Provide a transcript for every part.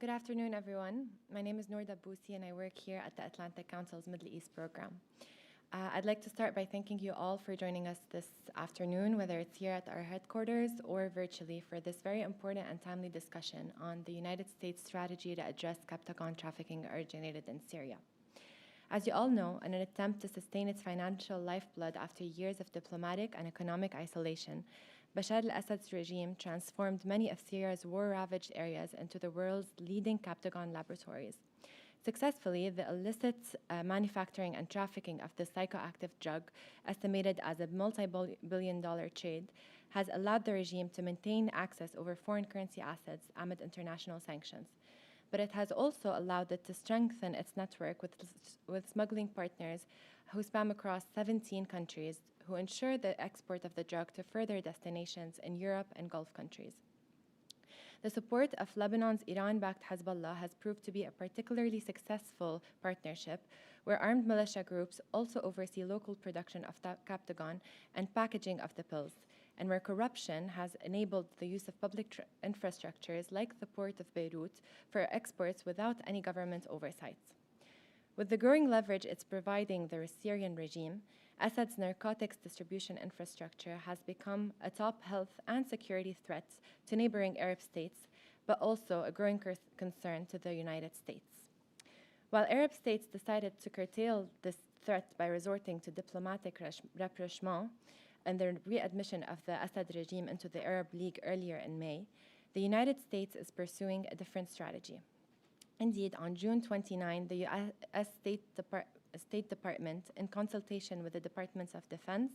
Good afternoon, everyone. My name is Noor Dabbousi, and I work here at the Atlantic Council's Middle East program. I'd like to start by thanking you all for joining us this afternoon, whether it's here at our headquarters or virtually, for this very important and timely discussion on the United States strategy to address captagon trafficking originated in Syria. As you all know, in an attempt to sustain its financial lifeblood after years of diplomatic and economic isolation, Bashar al-Assad's regime transformed many of Syria's war-ravaged areas into the world's leading captagon laboratories. Successfully, the illicit manufacturing and trafficking of this psychoactive drug, estimated as a multi-billion-dollar trade, has allowed the regime to maintain access over foreign currency assets amid international sanctions. But it has also allowed it to strengthen its network with smuggling partners who span across 17 countries, who ensure the export of the drug to further destinations in Europe and Gulf countries. The support of Lebanon's Iran-backed Hezbollah has proved to be a particularly successful partnership, where armed militia groups also oversee local production of captagon and packaging of the pills, and where corruption has enabled the use of public infrastructures like the port of Beirut for exports without any government oversight. With the growing leverage it's providing the Syrian regime, Assad's narcotics distribution infrastructure has become a top health and security threat to neighboring Arab states, but also a growing concern to the United States. While Arab states decided to curtail this threat by resorting to diplomatic rapprochement and the readmission of the Assad regime into the Arab League earlier in May, the United States is pursuing a different strategy. Indeed, on June 29, the U.S. State Department, in consultation with the Departments of Defense,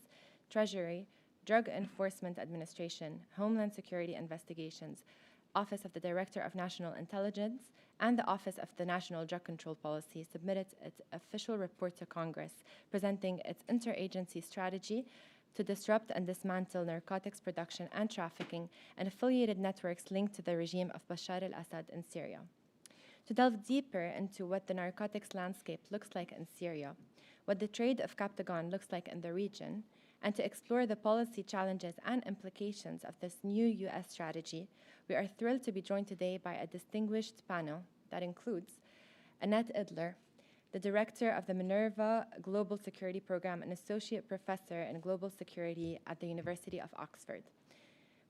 Treasury, Drug Enforcement Administration, Homeland Security Investigations, Office of the Director of National Intelligence, and the Office of the National Drug Control Policy, submitted its official report to Congress, presenting its interagency strategy to disrupt and dismantle narcotics production and trafficking and affiliated networks linked to the regime of Bashar al-Assad in Syria. To delve deeper into what the narcotics landscape looks like in Syria, what the trade of captagon looks like in the region, and to explore the policy challenges and implications of this new U.S. strategy, we are thrilled to be joined today by a distinguished panel that includes Annette Idler, the director of the Minerva Global Security Program and associate professor in global security at the University of Oxford.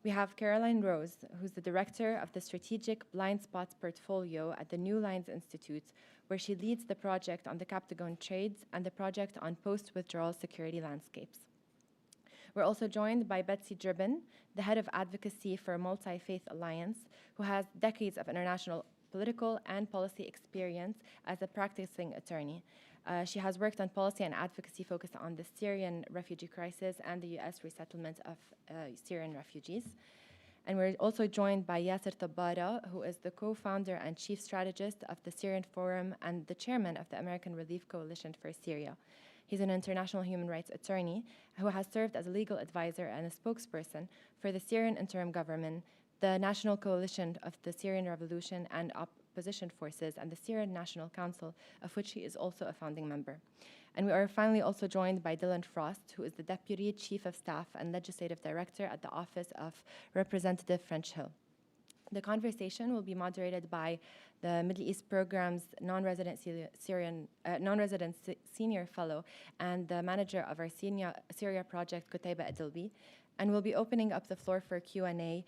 We have Caroline Rose, who's the director of the Strategic Blind Spots Portfolio at the New Lines Institute, where she leads the project on the captagon trades and the project on post-withdrawal security landscapes. We're also joined by Betsy Dribbin, the head of advocacy for Multi-Faith Alliance, who has decades of international political and policy experience as a practicing attorney. She has worked on policy and advocacy focused on the Syrian refugee crisis and the U.S. resettlement of Syrian refugees. And we're also joined by Yasser Tabbara, who is the co-founder and chief strategist of the Syrian Forum and the chairman of the American Relief Coalition for Syria. He's an international human rights attorney who has served as a legal advisor and a spokesperson for the Syrian interim government, the National Coalition of the Syrian Revolution and Opposition Forces, and the Syrian National Council, of which he is also a founding member. And we are finally also joined by Dylan Frost, who is the Deputy Chief of Staff and Legislative Director at the Office of Representative French Hill. The conversation will be moderated by the Middle East Program's non-resident senior fellow and the manager of our Syria project, Qutaiba Adilbi, and we'll be opening up the floor for Q&A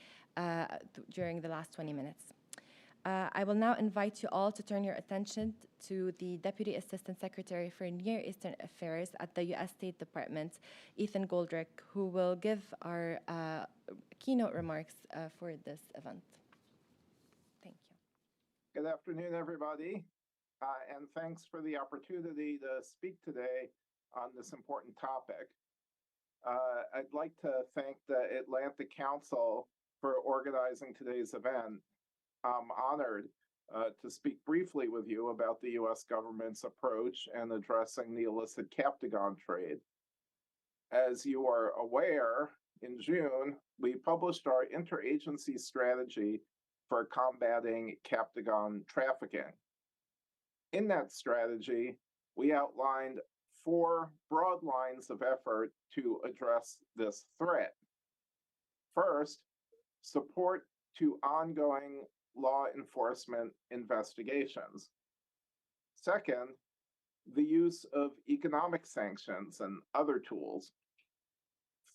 during the last 20 minutes. I will now invite you all to turn your attention to the Deputy Assistant Secretary for Near Eastern Affairs at the U.S. State Department, Ethan Goldrick, who will give our keynote remarks for this event. Thank you. Good afternoon, everybody, and thanks for the opportunity to speak today on this important topic. I'd like to thank the Atlantic Council for organizing today's event. I'm honored to speak briefly with you about the U.S. government's approach in addressing the illicit captagon trade. As you are aware, in June, we published our interagency strategy for combating captagon trafficking. In that strategy, we outlined 4 broad lines of effort to address this threat. First, support to ongoing law enforcement investigations. Second, the use of economic sanctions and other tools.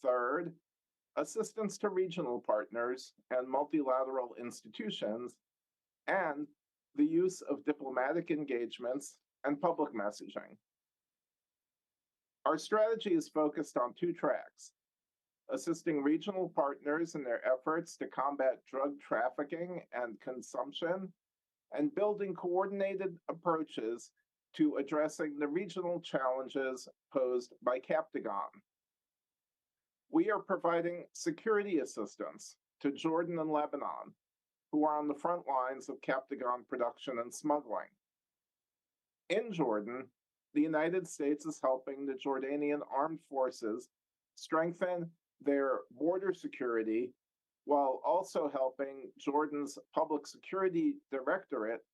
Third, assistance to regional partners and multilateral institutions, and the use of diplomatic engagements and public messaging. Our strategy is focused on two tracks: assisting regional partners in their efforts to combat drug trafficking and consumption, and building coordinated approaches to addressing the regional challenges posed by captagon. We are providing security assistance to Jordan and Lebanon, who are on the front lines of captagon production and smuggling. In Jordan, the United States is helping the Jordanian armed forces strengthen their border security while also helping Jordan's Public Security Directorate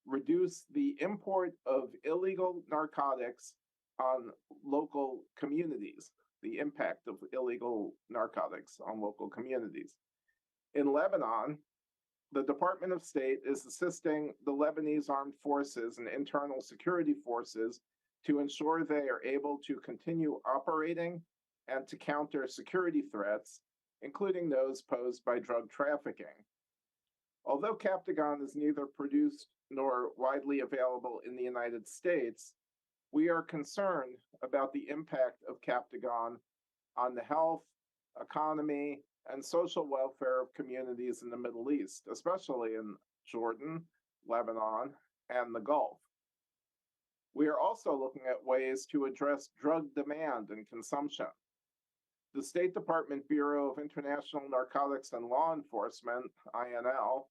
reduce the import of illegal narcotics on local communities, the impact of illegal narcotics on local communities. In Lebanon, the Department of State is assisting the Lebanese armed forces and internal security forces to ensure they are able to continue operating and to counter security threats, including those posed by drug trafficking. Although captagon is neither produced nor widely available in the United States, we are concerned about the impact of captagon on the health, economy, and social welfare of communities in the Middle East, especially in Jordan, Lebanon, and the Gulf. We are also looking at ways to address drug demand and consumption. The State Department Bureau of International Narcotics and Law Enforcement, INL,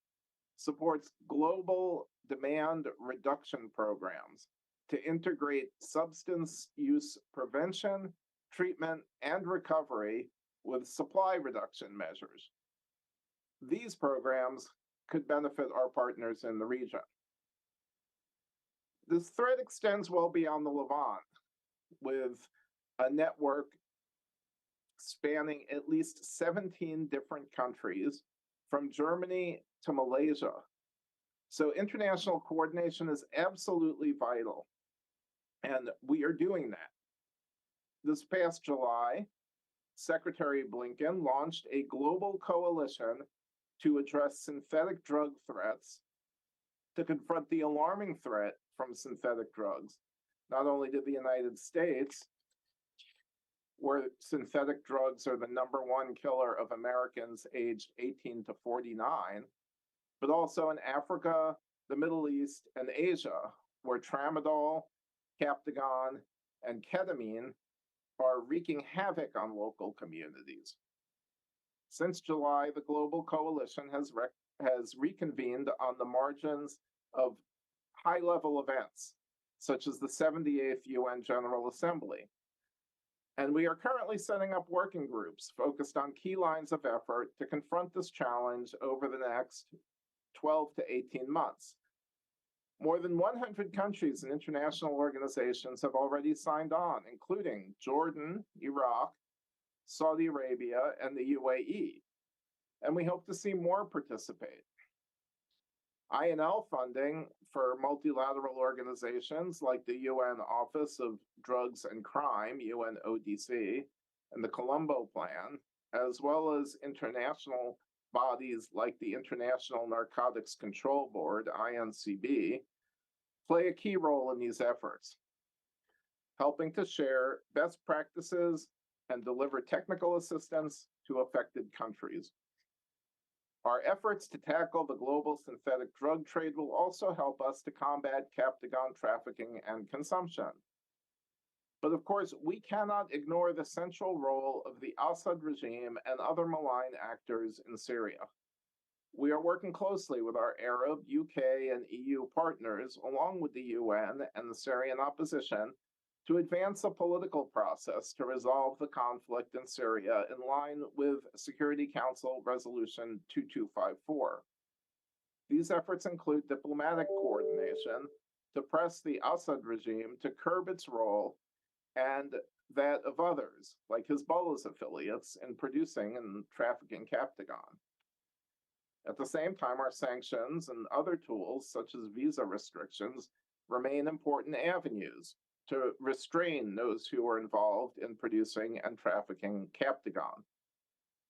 supports global demand reduction programs to integrate substance use prevention, treatment, and recovery with supply reduction measures. These programs could benefit our partners in the region. This threat extends well beyond the Levant, with a network spanning at least 17 different countries, from Germany to Malaysia. So international coordination is absolutely vital, and we are doing that. This past July, Secretary Blinken launched a global coalition to address synthetic drug threats, to confront the alarming threat from synthetic drugs. Not only did the United States, where synthetic drugs are the #1 killer of Americans aged 18 to 49, but also in Africa, the Middle East, and Asia, where tramadol, captagon, and ketamine are wreaking havoc on local communities. Since July, the Global Coalition has reconvened on the margins of high-level events, such as the 78th UN General Assembly. And we are currently setting up working groups focused on key lines of effort to confront this challenge over the next 12 to 18 months. More than 100 countries and international organizations have already signed on, including Jordan, Iraq, Saudi Arabia, and the UAE. And we hope to see more participate. INL funding for multilateral organizations like the UN Office of Drugs and Crime, UNODC, and the Colombo Plan, as well as international bodies like the International Narcotics Control Board, INCB, play a key role in these efforts, helping to share best practices and deliver technical assistance to affected countries. Our efforts to tackle the global synthetic drug trade will also help us to combat captagon trafficking and consumption. But of course, we cannot ignore the central role of the Assad regime and other malign actors in Syria. We are working closely with our Arab, UK, and EU partners, along with the UN and the Syrian opposition, to advance a political process to resolve the conflict in Syria in line with Security Council Resolution 2254. These efforts include diplomatic coordination to press the Assad regime to curb its role and that of others, like Hezbollah's affiliates, in producing and trafficking captagon. At the same time, our sanctions and other tools, such as visa restrictions, remain important avenues to restrain those who are involved in producing and trafficking captagon.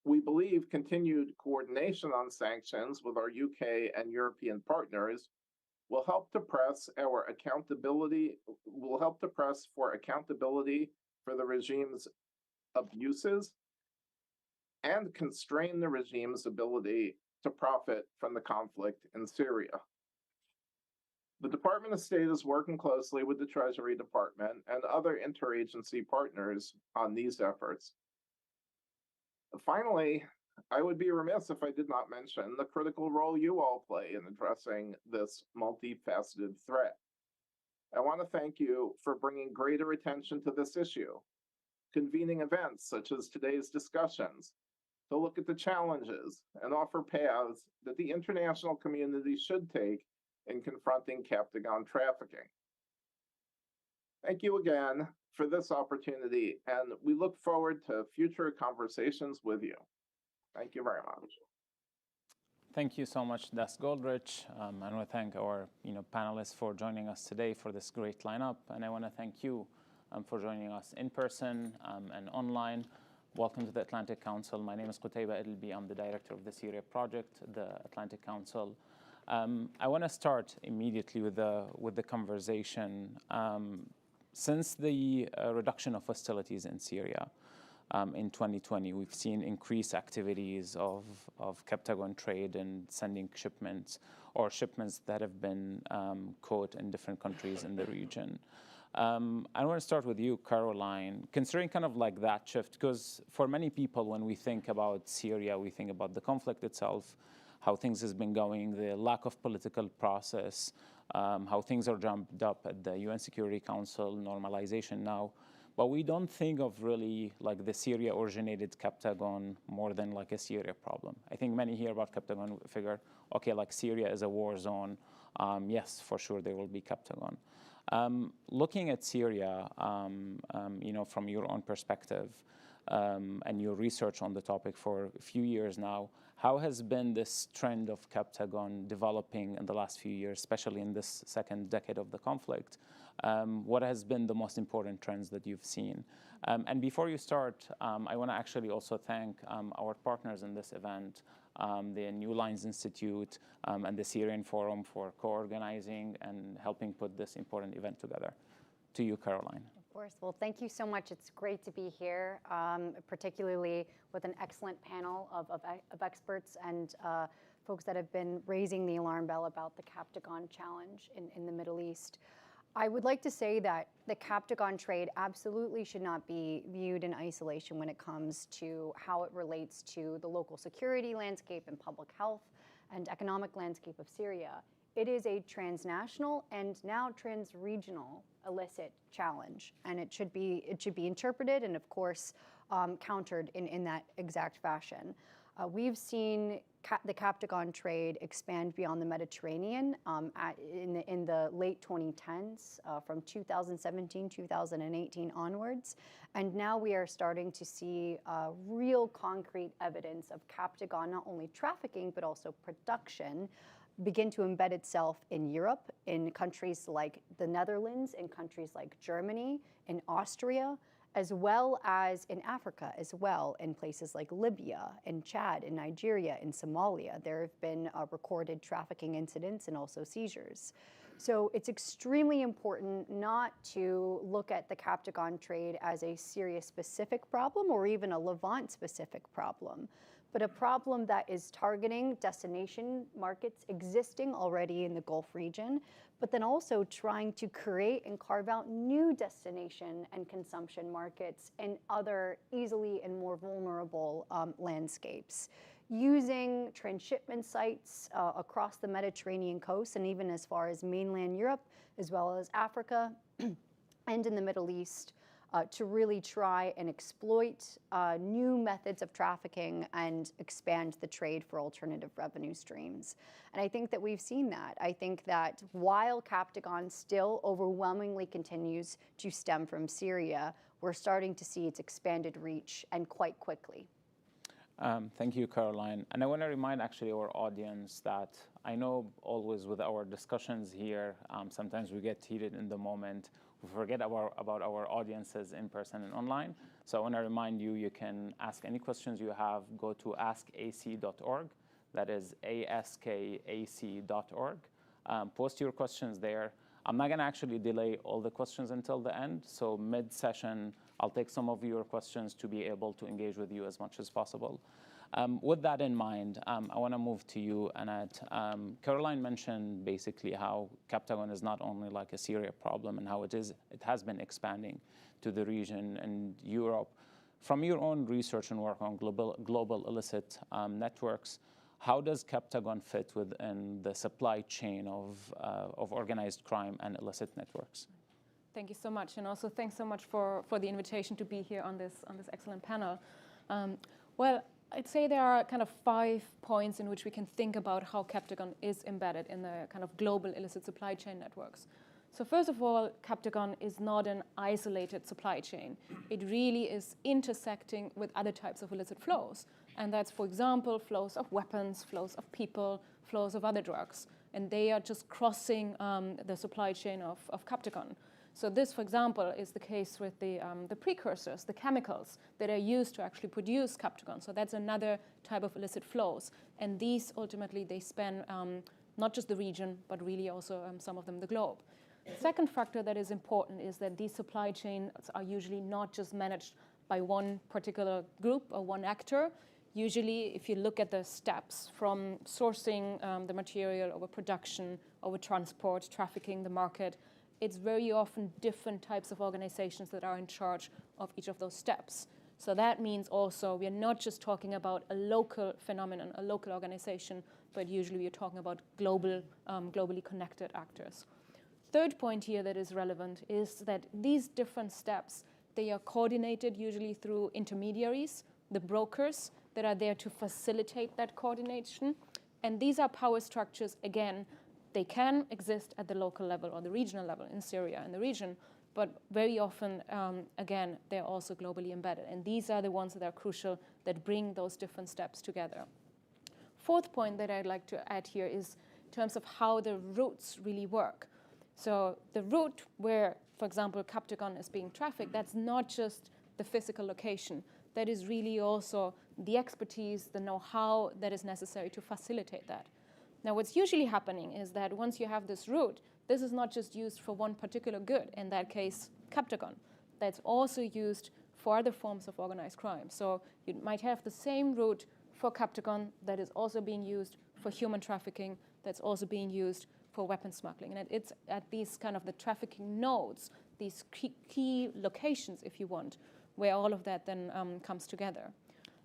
We believe continued coordination on sanctions with our UK and European partners will help to press for accountability for the regime's abuses and constrain the regime's ability to profit from the conflict in Syria. The Department of State is working closely with the Treasury Department and other interagency partners on these efforts. Finally, I would be remiss if I did not mention the critical role you all play in addressing this multifaceted threat. I want to thank you for bringing greater attention to this issue, convening events such as today's discussions to look at the challenges and offer paths that the international community should take in confronting captagon trafficking. Thank you again for this opportunity, and we look forward to future conversations with you. Thank you very much. Thank you so much, Des Goldrich. I want to thank our panelists for joining us today for this great lineup, and I want to thank you for joining us in person and online. Welcome to the Atlantic Council. My name is Qutayba Edelbi. I'm the director of the Syria project, the Atlantic Council. I want to start immediately with the conversation. Since the reduction of hostilities in Syria in 2020, we've seen increased activities of captagon trade and sending shipments or shipments that have been caught in different countries in the region. I want to start with you, Caroline, considering kind of like that shift, because for many people, when we think about Syria, we think about the conflict itself, how things has been going, the lack of political process, how things are jumped up at the UN Security Council, normalization now. But we don't think of really like the Syria-originated captagon more than like a Syria problem. I think many hear about captagon figure, okay, like Syria is a war zone. Yes, for sure there will be captagon. Looking at Syria, from your own perspective and your research on the topic for a few years now, how has been this trend of captagon developing in the last few years, especially in this second decade of the conflict? What has been the most important trends that you've seen? And before you start, I want to actually also thank our partners in this event, the New Lines Institute and the Syrian Forum for co-organizing and helping put this important event together. To you, Caroline. Of course. Well, thank you so much. It's great to be here, particularly with an excellent panel of experts and folks that have been raising the alarm bell about the captagon challenge in the Middle East. I would like to say that the captagon trade absolutely should not be viewed in isolation when it comes to how it relates to the local security landscape and public health and economic landscape of Syria. It is a transnational and now trans-regional illicit challenge, and it should be interpreted and, of course, countered in that exact fashion. We've seen the captagon trade expand beyond the Mediterranean in the late 2010s, from 2017, 2018 onwards. And now we are starting to see real concrete evidence of captagon, not only trafficking, but also production, begin to embed itself in Europe, in countries like the Netherlands, in countries like Germany, in Austria, as well as in Africa as well, in places like Libya, in Chad, in Nigeria, in Somalia. There have been recorded trafficking incidents and also seizures. So it's extremely important not to look at the captagon trade as a Syria-specific problem or even a Levant-specific problem, but a problem that is targeting destination markets existing already in the Gulf region, but then also trying to create and carve out new destination and consumption markets in other easily and more vulnerable landscapes, using transshipment sites across the Mediterranean coast and even as far as mainland Europe, as well as Africa and in the Middle East, to really try and exploit new methods of trafficking and expand the trade for alternative revenue streams. And I think that we've seen that. I think that while captagon still overwhelmingly continues to stem from Syria, we're starting to see its expanded reach, and quite quickly. Thank you, Caroline. And I want to remind actually our audience that I know always with our discussions here, sometimes we get heated in the moment. We forget about our audiences in person and online. So I want to remind you, you can ask any questions you have. Go to askac.org. That is askac.org. Post your questions there. I'm not going to actually delay all the questions until the end. So mid-session, I'll take some of your questions to be able to engage with you as much as possible. With that in mind, I want to move to you, Anat. Caroline mentioned basically how captagon is not only like a Syria problem and how it has been expanding to the region and Europe. From your own research and work on global illicit networks, how does captagon fit within the supply chain of organized crime and illicit networks? Thank you so much, and also thanks so much for the invitation to be here on this excellent panel. Well, I'd say there are kind of 5 points in which we can think about how captagon is embedded in the kind of global illicit supply chain networks. So first of all, captagon is not an isolated supply chain. It really is intersecting with other types of illicit flows. And that's, for example, flows of weapons, flows of people, flows of other drugs. And they are just crossing the supply chain of captagon. So this, for example, is the case with the precursors, the chemicals that are used to actually produce captagon. So that's another type of illicit flows. And these, ultimately, they span not just the region, but really also some of them the globe. The second factor that is important is that these supply chains are usually not just managed by one particular group or one actor. Usually, if you look at the steps from sourcing the material over production, over transport, trafficking, the market, it's very often different types of organizations that are in charge of each of those steps. So that means also we are not just talking about a local phenomenon, a local organization, but usually we are talking about globally connected actors. Third point here that is relevant is that these different steps, they are coordinated usually through intermediaries, the brokers that are there to facilitate that coordination. And these are power structures, again, they can exist at the local level or the regional level in Syria and the region, but very often, again, they're also globally embedded. And these are the ones that are crucial that bring those different steps together. Fourth point that I'd like to add here is in terms of how the routes really work. So the route where, for example, captagon is being trafficked, that's not just the physical location. That is really also the expertise, the know-how that is necessary to facilitate that. Now, what's usually happening is that once you have this route, this is not just used for one particular good, in that case, captagon. That's also used for other forms of organized crime. So you might have the same route for captagon that is also being used for human trafficking, that's also being used for weapon smuggling. And it's at these kind of the trafficking nodes, these key locations, if you want, where all of that then comes together.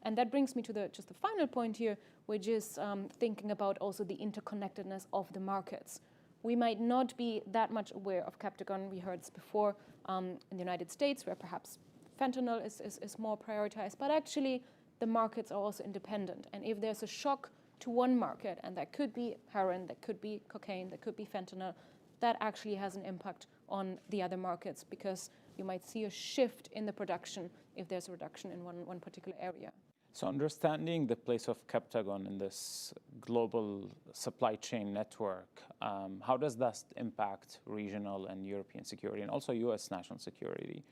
And that brings me to just the final point here, which is thinking about also the interconnectedness of the markets. We might not be that much aware of captagon. We heard this before in the United States, where perhaps fentanyl is more prioritized, but actually the markets are also independent. And if there's a shock to one market, and that could be heroin, that could be cocaine, that could be fentanyl, that actually has an impact on the other markets, because you might see a shift in the production if there's a reduction in one particular area. So understanding the place of captagon in this global supply chain network, how does that impact regional and European security and also US national security?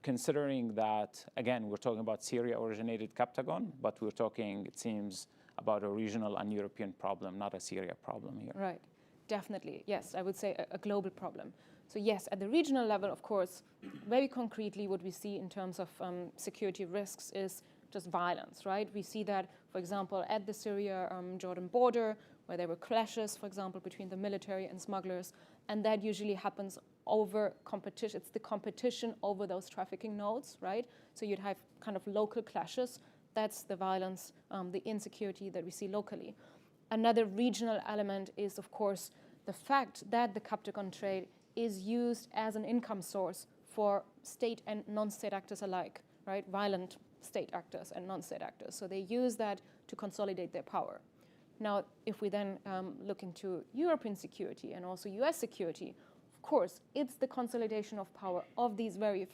Considering that, again, we're talking about Syria-originated captagon, but we're talking, it seems, about a regional and European problem, not a Syria problem here. Right, definitely, yes, I would say a global problem. So yes, at the regional level, of course, very concretely what we see in terms of security risks is just violence, right? We see that, for example, at the Syria-Jordan border, where there were clashes, for example, between the military and smugglers, and that usually happens over competition. It's the competition over those trafficking nodes, right? So you'd have kind of local clashes. That's the violence, the insecurity that we see locally. Another regional element is, of course, the fact that the captagon trade is used as an income source for state and non-state actors alike, right? Violent state actors and non-state actors. So they use that to consolidate their power. Now, if we then look into European security and also US security, of course, it's the consolidation of power of these very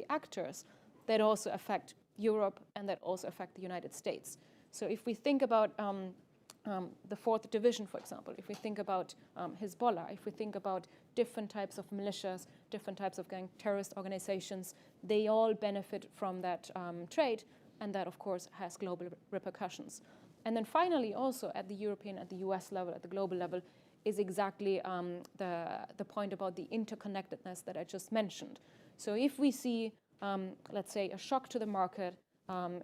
actors that also affect Europe, and that also affect the United States. So if we think about the 4th Division, for example, if we think about Hezbollah, if we think about different types of militias, different types of gang terrorist organizations, they all benefit from that trade, and that, of course, has global repercussions. And then finally, also at the European, at the US level, at the global level, is exactly the point about the interconnectedness that I just mentioned. So if we see, let's say, a shock to the market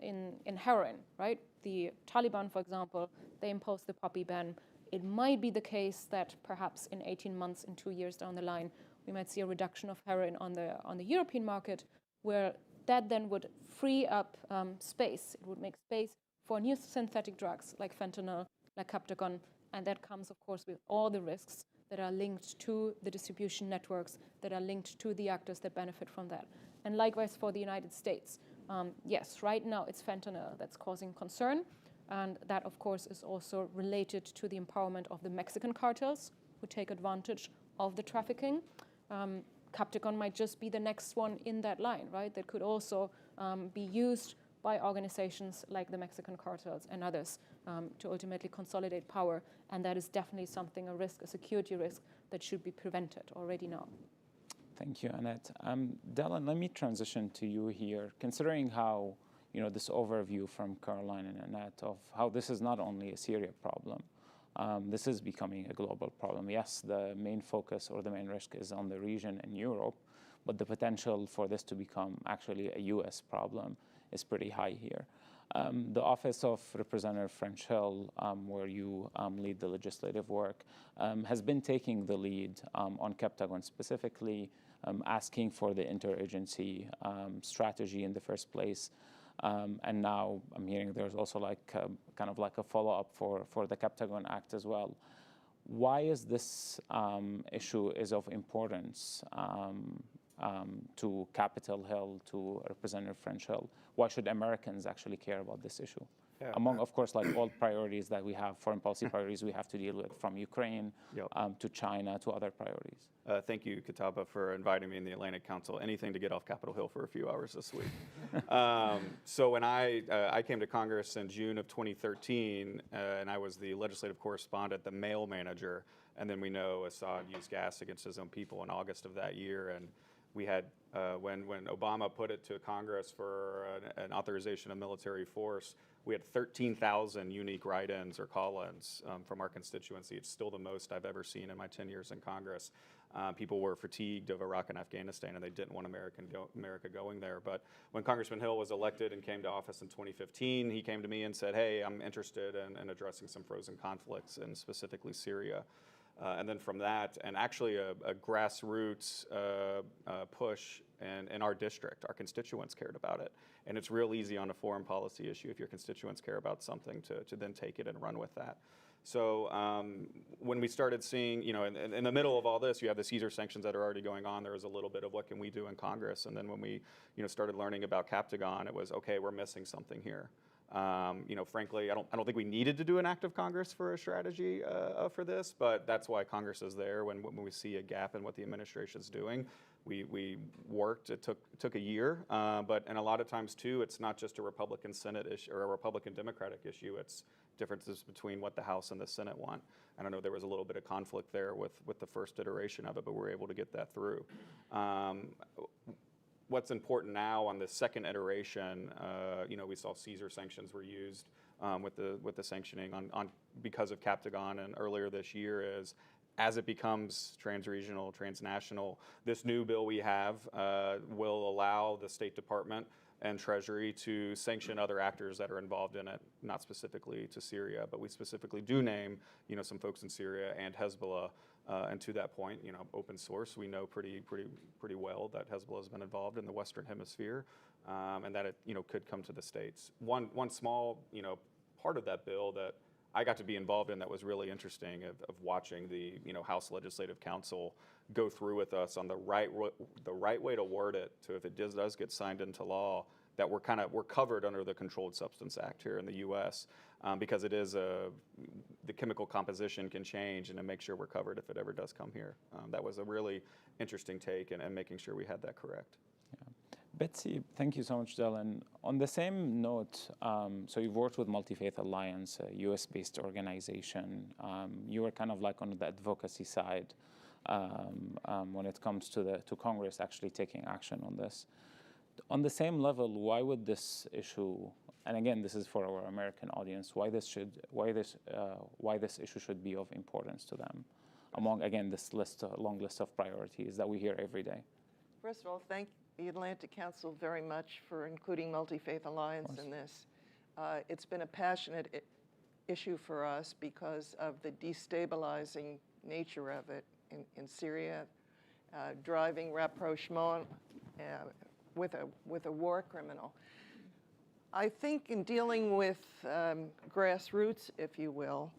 in heroin, right? The Taliban, for example, they imposed the poppy ban. It might be the case that perhaps in 18 months, in 2 years down the line, we might see a reduction of heroin on the European market, where that then would free up space. It would make space for new synthetic drugs like fentanyl, like captagon, and that comes, of course, with all the risks that are linked to the distribution networks, that are linked to the actors that benefit from that. And likewise for the United States. Yes, right now it's fentanyl that's causing concern, and that, of course, is also related to the empowerment of the Mexican cartels who take advantage of the trafficking. Captagon might just be the next one in that line, right? That could also be used by organizations like the Mexican cartels and others to ultimately consolidate power. And that is definitely something, a risk, a security risk that should be prevented already now. Thank you, Annette. Dylan, let me transition to you here. Considering how, this overview from Caroline and Annette of how this is not only a Syria problem, this is becoming a global problem. Yes, the main focus or the main risk is on the region in Europe, but the potential for this to become actually a US problem is pretty high here. The Office of Representative French Hill, where you lead the legislative work, has been taking the lead on captagon specifically, asking for the interagency strategy in the first place. And now I'm hearing there's also kind of like a follow-up for the Captagon Act as well. Why is this issue is of importance to Capitol Hill, to Representative French Hill? Why should Americans actually care about this issue? Yeah. Among, of course, all priorities that we have, foreign policy priorities we have to deal with, from Ukraine to China to other priorities. Thank you, Kataba, for inviting me in the Atlantic Council. Anything to get off Capitol Hill for a few hours this week. So when I came to Congress in June of 2013, and I was the legislative correspondent, the mail manager, and then we know Assad used gas against his own people in August of that year, and we had, when Obama put it to Congress for an authorization of military force, we had 13,000 unique write-ins or call-ins from our constituency. It's still the most I've ever seen in my 10 years in Congress. People were fatigued of Iraq and Afghanistan, and they didn't want America going there. But when Congressman Hill was elected and came to office in 2015, he came to me and said, hey, I'm interested in addressing some frozen conflicts, and specifically Syria. And then from that, and actually a grassroots push in our district, our constituents cared about it. And it's real easy on a foreign policy issue if your constituents care about something to then take it and run with that. So when we started seeing, in the middle of all this, you have the Caesar sanctions that are already going on. There was a little bit of what can we do in Congress. And then when we started learning about Captagon, it was, okay, we're missing something here. Frankly, I don't think we needed to do an act of Congress for a strategy for this, but that's why Congress is there when we see a gap in what the administration's doing. We worked. It took a year, and a lot of times too, it's not just a Republican Senate issue or a Republican Democratic issue. It's differences between what the House and the Senate want. I don't know, there was a little bit of conflict there with the first iteration of it, but we were able to get that through. What's important now on the second iteration, we saw Caesar sanctions were used with the sanctioning on because of Captagon, and earlier this year is, as it becomes transregional, transnational, this new bill we have will allow the State Department and Treasury to sanction other actors that are involved in it, not specifically to Syria, but we specifically do name, some folks in Syria and Hezbollah. And to that point, open source, we know pretty well that Hezbollah has been involved in the Western Hemisphere, and that it, could come to the States. One small, part of that bill that I got to be involved in that was really interesting of watching the, House Legislative Council go through with us on the right way to word it, to if it does get signed into law, that we're covered under the Controlled Substance Act here in the U.S. Because it is the chemical composition can change, and to make sure we're covered if it ever does come here. That was a really interesting take, and making sure we had that correct. Betsy, thank you so much, Dylan. On the same note, so you've worked with Multi-Faith Alliance, a US-based organization. You were kind of like on the advocacy side when it comes to Congress actually taking action on this. On the same level, why would this issue, and again, this is for our American audience, why this issue should be of importance to them, among again this long list of priorities that we hear every day? First of all, thank the Atlantic Council very much for including Multi-Faith Alliance in this. It's been a passionate issue for us because of the destabilizing nature of it in Syria, driving rapprochement with a war criminal. I think in dealing with grassroots, if you will,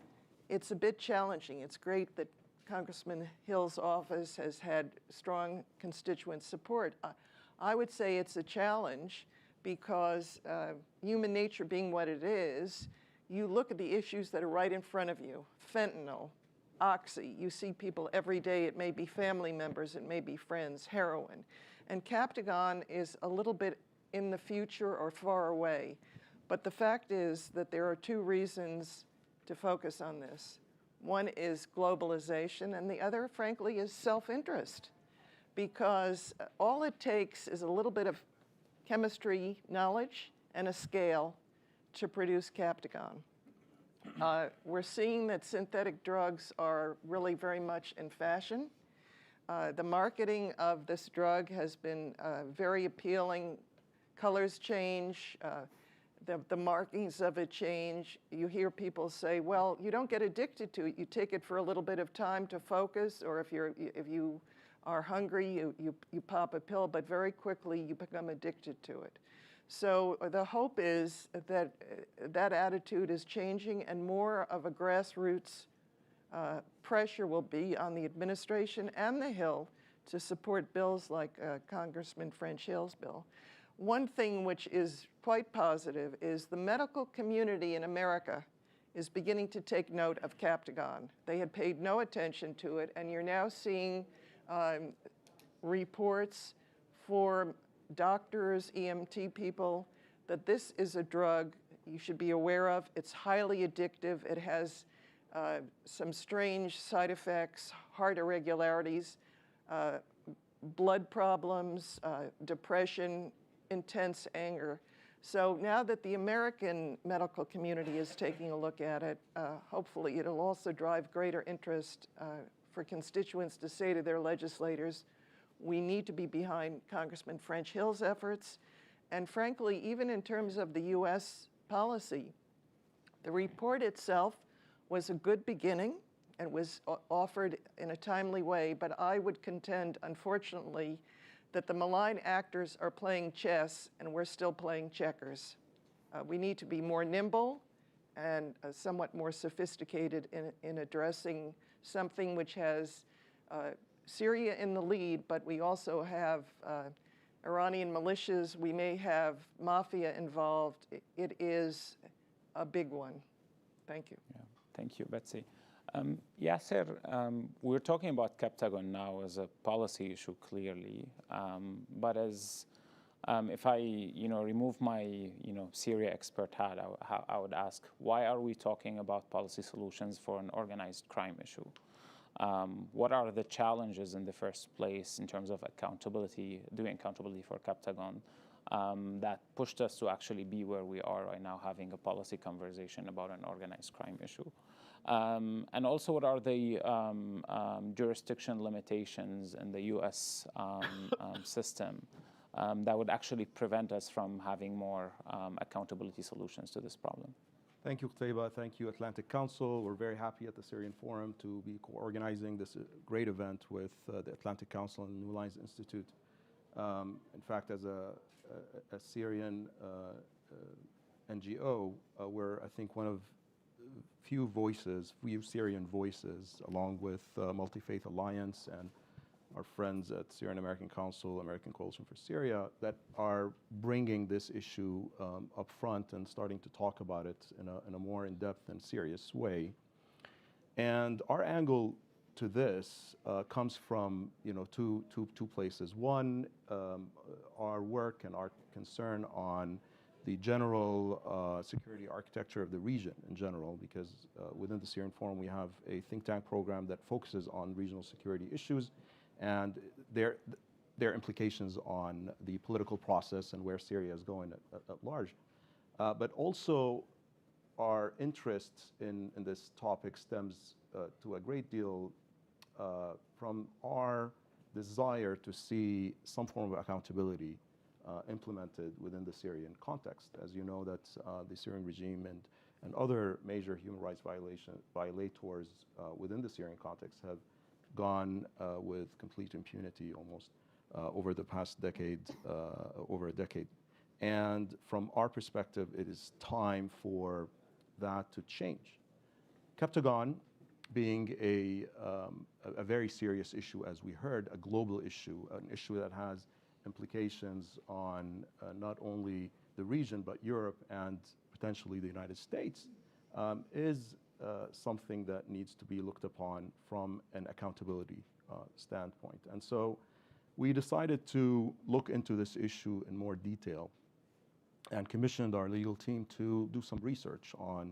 it's a bit challenging. It's great that Congressman Hill's office has had strong constituent support. I would say it's a challenge because human nature being what it is, you look at the issues that are right in front of you. Fentanyl, oxy, you see people every day. It may be family members, it may be friends, heroin. And captagon is a little bit in the future or far away. But the fact is that there are two reasons to focus on this. One is globalization, and the other, frankly, is self-interest. Because all it takes is a little bit of chemistry knowledge and a scale to produce captagon. We're seeing that synthetic drugs are really very much in fashion. The marketing of this drug has been very appealing. Colors change, the markings of it change. You hear people say, well, you don't get addicted to it. You take it for a little bit of time to focus, or if you are hungry, you pop a pill, but very quickly you become addicted to it. So the hope is that that attitude is changing and more of a grassroots pressure will be on the administration and the Hill to support bills like Congressman French Hill's bill. One thing which is quite positive is the medical community in America is beginning to take note of captagon. They had paid no attention to it, and you're now seeing reports for doctors, EMT people, that this is a drug you should be aware of. It's highly addictive. It has some strange side effects, heart irregularities, blood problems, depression, intense anger. So now that the American medical community is taking a look at it, hopefully it'll also drive greater interest for constituents to say to their legislators, we need to be behind Congressman French Hill's efforts. And frankly, even in terms of the US policy, the report itself was a good beginning and was offered in a timely way, but I would contend, unfortunately, that the malign actors are playing chess and we're still playing checkers. We need to be more nimble and somewhat more sophisticated in addressing something which has Syria in the lead, but we also have Iranian militias, we may have mafia involved. It is a big one. Thank you. Yeah. Thank you, Betsy. Yasser, we're talking about captagon now as a policy issue, clearly, but as if I, remove my, Syria expert hat, I would ask, why are we talking about policy solutions for an organized crime issue? What are the challenges in the first place in terms of doing accountability for captagon that pushed us to actually be where we are right now, having a policy conversation about an organized crime issue? And also, what are the jurisdiction limitations in the U.S. System that would actually prevent us from having more accountability solutions to this problem? Thank you, Qtaiba. Thank you, Atlantic Council. We're very happy at the Syrian Forum to be co-organizing this great event with the Atlantic Council and New Lines Institute. In fact, as a Syrian NGO, we're, I think, one of few Syrian voices, along with Multi-Faith Alliance and our friends at Syrian American Council, American Coalition for Syria, that are bringing this issue up front and starting to talk about it in a more in-depth and serious way. And our angle to this comes from two places. One, our work and our concern on the general security architecture of the region in general, because within the Syrian Forum we have a think tank program that focuses on regional security issues and their implications on the political process and where Syria is going at large. But also our interest in this topic stems to a great deal from our desire to see some form of accountability implemented within the Syrian context. As you know, that the Syrian regime and other major human rights violators within the Syrian context have gone with complete impunity almost over the past decade, over a decade. And from our perspective, it is time for that to change. Captagon being a very serious issue, as we heard, a global issue, an issue that has implications on not only the region, but Europe and potentially the United States, is something that needs to be looked upon from an accountability standpoint. And so we decided to look into this issue in more detail and commissioned our legal team to do some research on,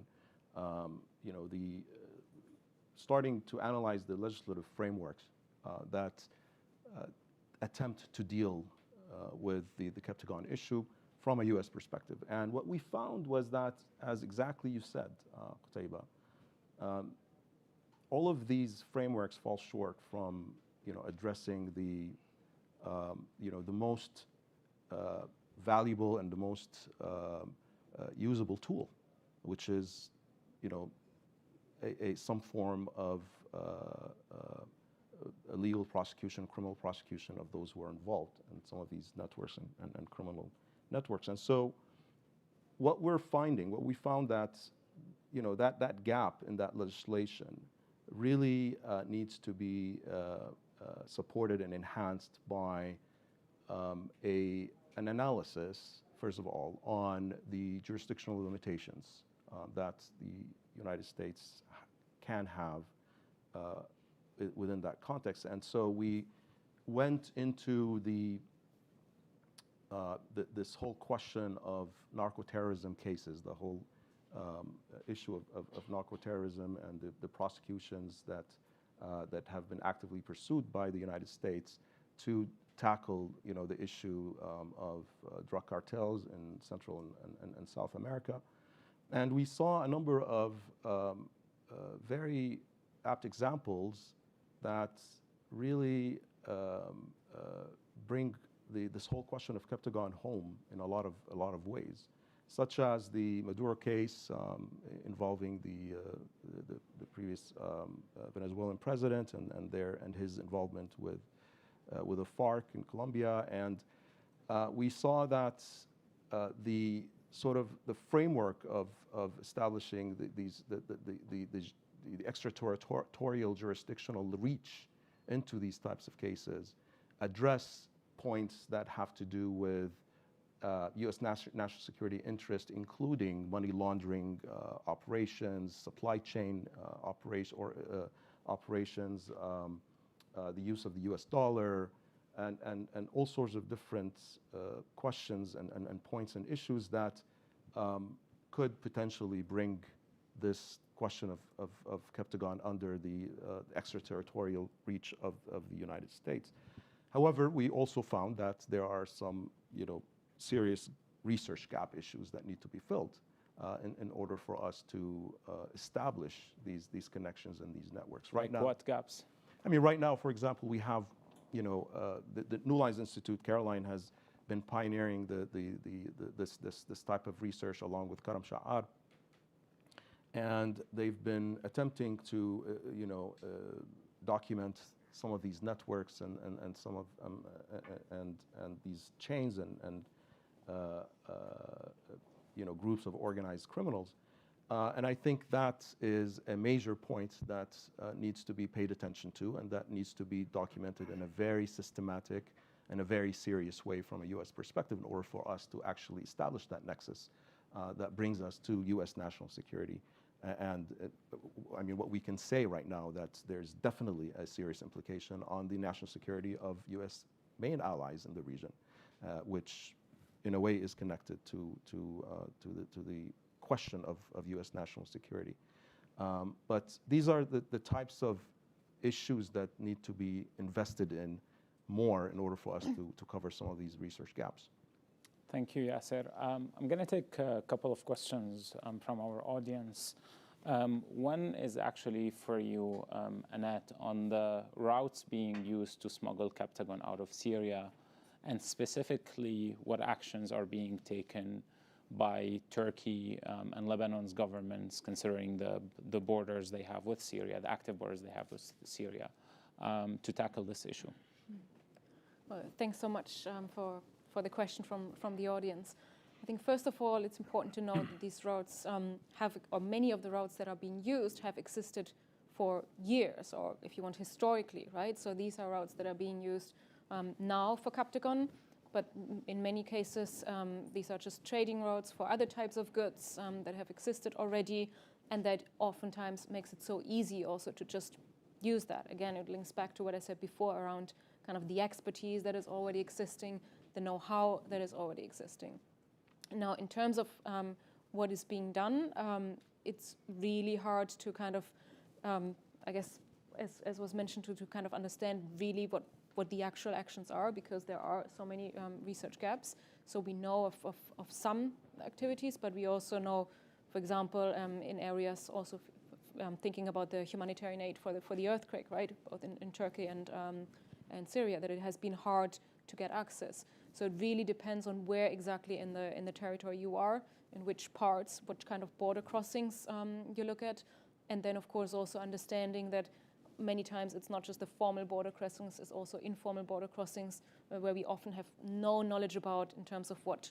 starting to analyze the legislative frameworks that attempt to deal with the captagon issue from a U.S. perspective. And what we found was that, as exactly you said, Qutaiba, all of these frameworks fall short from, addressing the most valuable and the most usable tool, which is, some form of a legal prosecution, criminal prosecution of those who are involved in some of these networks and criminal networks. And so what we found that, that gap in that legislation really needs to be supported and enhanced by an analysis, first of all, on the jurisdictional limitations that the United States can have within that context. And so we went into this whole question of narcoterrorism cases, the whole issue of narcoterrorism and the prosecutions that have been actively pursued by the United States to tackle, the issue of drug cartels in Central and South America. And we saw a number of very apt examples that really bring this whole question of captagon home in a lot of ways, such as the Maduro case involving the previous Venezuelan president and his involvement with the FARC in Colombia. And we saw that the framework of establishing the extraterritorial jurisdictional reach into these types of cases address points that have to do with U.S. national security interest, including money laundering operations, supply chain operations, the use of the U.S. dollar, and all sorts of different questions and points and issues that could potentially bring this question of captagon under the extraterritorial reach of the United States. However, we also found that there are some, serious research gap issues that need to be filled in order for us to establish these connections and these networks. Right now, what gaps? I mean, right now, for example, we have, the New Lines Institute, Caroline, has been pioneering this type of research along with Karam Sha'ar. And they've been attempting to, document some of these networks and some of and these chains and groups of organized criminals. And I think that is a major point that needs to be paid attention to, and that needs to be documented in a very systematic and a very serious way from a U.S. perspective in order for us to actually establish that nexus that brings us to U.S. national security. And I mean, what we can say right now that there's definitely a serious implication on the national security of U.S. main allies in the region, which in a way is connected to the question of U.S. national security. But these are the types of issues that need to be invested in more in order for us to cover some of these research gaps. Thank you, Yasser. I'm going to take a couple of questions from our audience. One is actually for you, Annette, on the routes being used to smuggle captagon out of Syria, and specifically what actions are being taken by Turkey and Lebanon's governments, considering the borders they have with Syria, the active borders they have with Syria, to tackle this issue. Well, thanks so much for the question from the audience. I think first of all, it's important to know that these routes or many of the routes that are being used have existed for years, or if you want, historically, right? So these are routes that are being used now for captagon, but in many cases, these are just trading routes for other types of goods that have existed already, and that oftentimes makes it so easy also to just use that. Again, it links back to what I said before around kind of the expertise that is already existing, the know-how that is already existing. Now, in terms of what is being done, it's really hard to kind of, I guess, as was mentioned, to kind of understand really what the actual actions are, because there are so many research gaps. So we know of some activities, but we also know, for example, in areas also thinking about the humanitarian aid for the earthquake, right, both in Turkey and Syria, that it has been hard to get access. So it really depends on where exactly in the territory you are, in which parts, what kind of border crossings you look at, and then of course also understanding that many times it's not just the formal border crossings, it's also informal border crossings where we often have no knowledge about in terms of what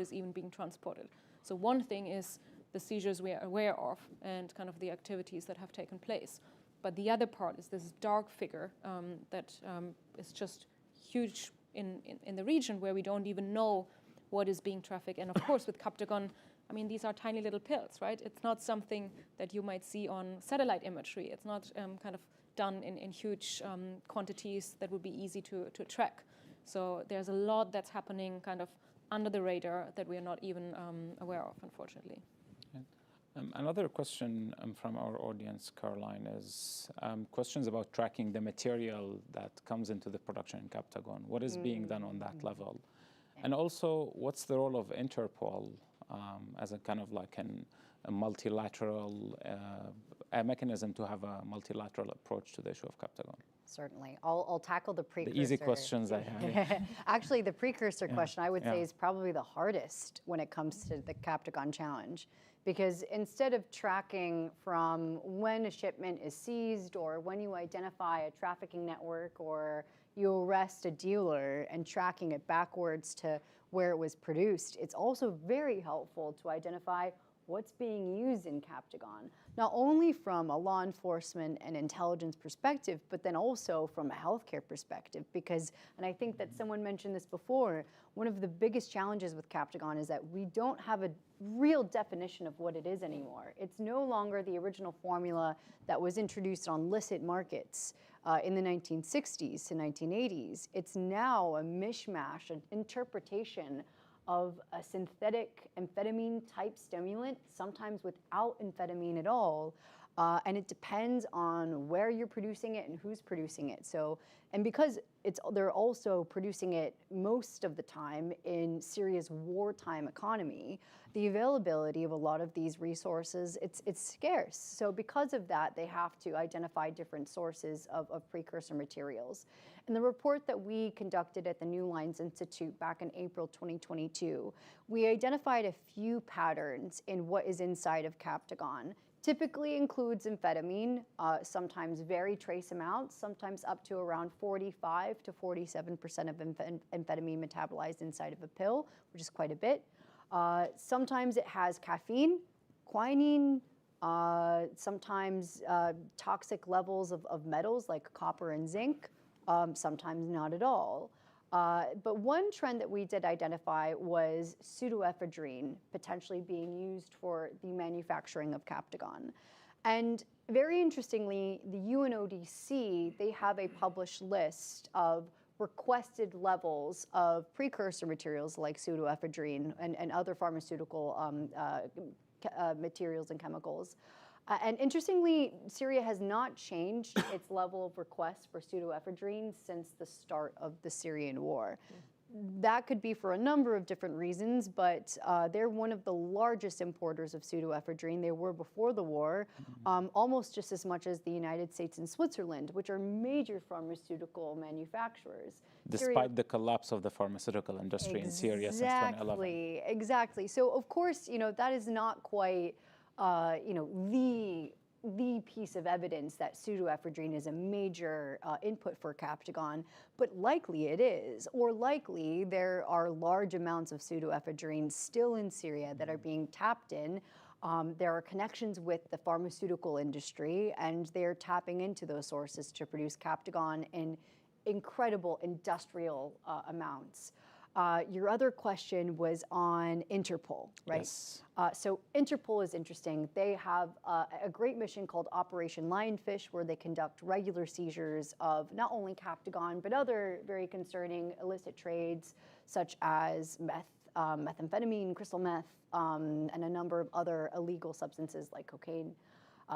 is even being transported. So one thing is the seizures we are aware of and kind of the activities that have taken place. But the other part is this dark figure that is just huge in the region, where we don't even know what is being trafficked. And of course, with captagon, I mean, these are tiny little pills, right? It's not something that you might see on satellite imagery. It's not kind of done in huge quantities that would be easy to track. So there's a lot that's happening kind of under the radar that we are not even aware of, unfortunately. Another question from our audience, Caroline, is questions about tracking the material that comes into the production in captagon. What is being done on that level? And also, what's the role of Interpol as a kind of like a multilateral mechanism to have a multilateral approach to the issue of captagon? Certainly. I'll tackle the precursor. The easy questions I have. Actually, the precursor question, I would say, is probably the hardest when it comes to the captagon challenge. Because instead of tracking from when a shipment is seized or when you identify a trafficking network or you arrest a dealer and tracking it backwards to where it was produced, it's also very helpful to identify what's being used in captagon, not only from a law enforcement and intelligence perspective, but then also from a healthcare perspective. Because, and I think that someone mentioned this before, one of the biggest challenges with captagon is that we don't have a real definition of what it is anymore. It's no longer the original formula that was introduced on licit markets in the 1960s to 1980s. It's now a mishmash, an interpretation of a synthetic amphetamine-type stimulant, sometimes without amphetamine at all, and it depends on where you're producing it and who's producing it. So, and because they're also producing it most of the time in Syria's wartime economy, the availability of a lot of these resources, it's scarce. So because of that, they have to identify different sources of precursor materials. In the report that we conducted at the New Lines Institute back in April 2022, we identified a few patterns in what is inside of captagon. Typically includes amphetamine, sometimes very trace amounts, sometimes up to around 45 to 47% of amphetamine metabolized inside of a pill, which is quite a bit. Sometimes it has caffeine, quinine, sometimes toxic levels of metals like copper and zinc, sometimes not at all. But one trend that we did identify was pseudoephedrine potentially being used for the manufacturing of captagon. And very interestingly, the UNODC, they have a published list of requested levels of precursor materials like pseudoephedrine and other pharmaceutical materials and chemicals. And interestingly, Syria has not changed its level of requests for pseudoephedrine since the start of the Syrian war. That could be for a number of different reasons, but they're one of the largest importers of pseudoephedrine. They were before the war, almost just as much as the United States and Switzerland, which are major pharmaceutical manufacturers. Despite the collapse of the pharmaceutical industry in Syria since 2011. Exactly. So of course, that is not quite the piece of evidence that pseudoephedrine is a major input for captagon, but likely it is, or likely there are large amounts of pseudoephedrine still in Syria that are being tapped in. There are connections with the pharmaceutical industry, and they're tapping into those sources to produce captagon in incredible industrial amounts. Your other question was on Interpol, right? Yes. So Interpol is interesting. They have a great mission called Operation Lionfish, where they conduct regular seizures of not only captagon, but other very concerning illicit trades, such as methamphetamine, crystal meth, and a number of other illegal substances like cocaine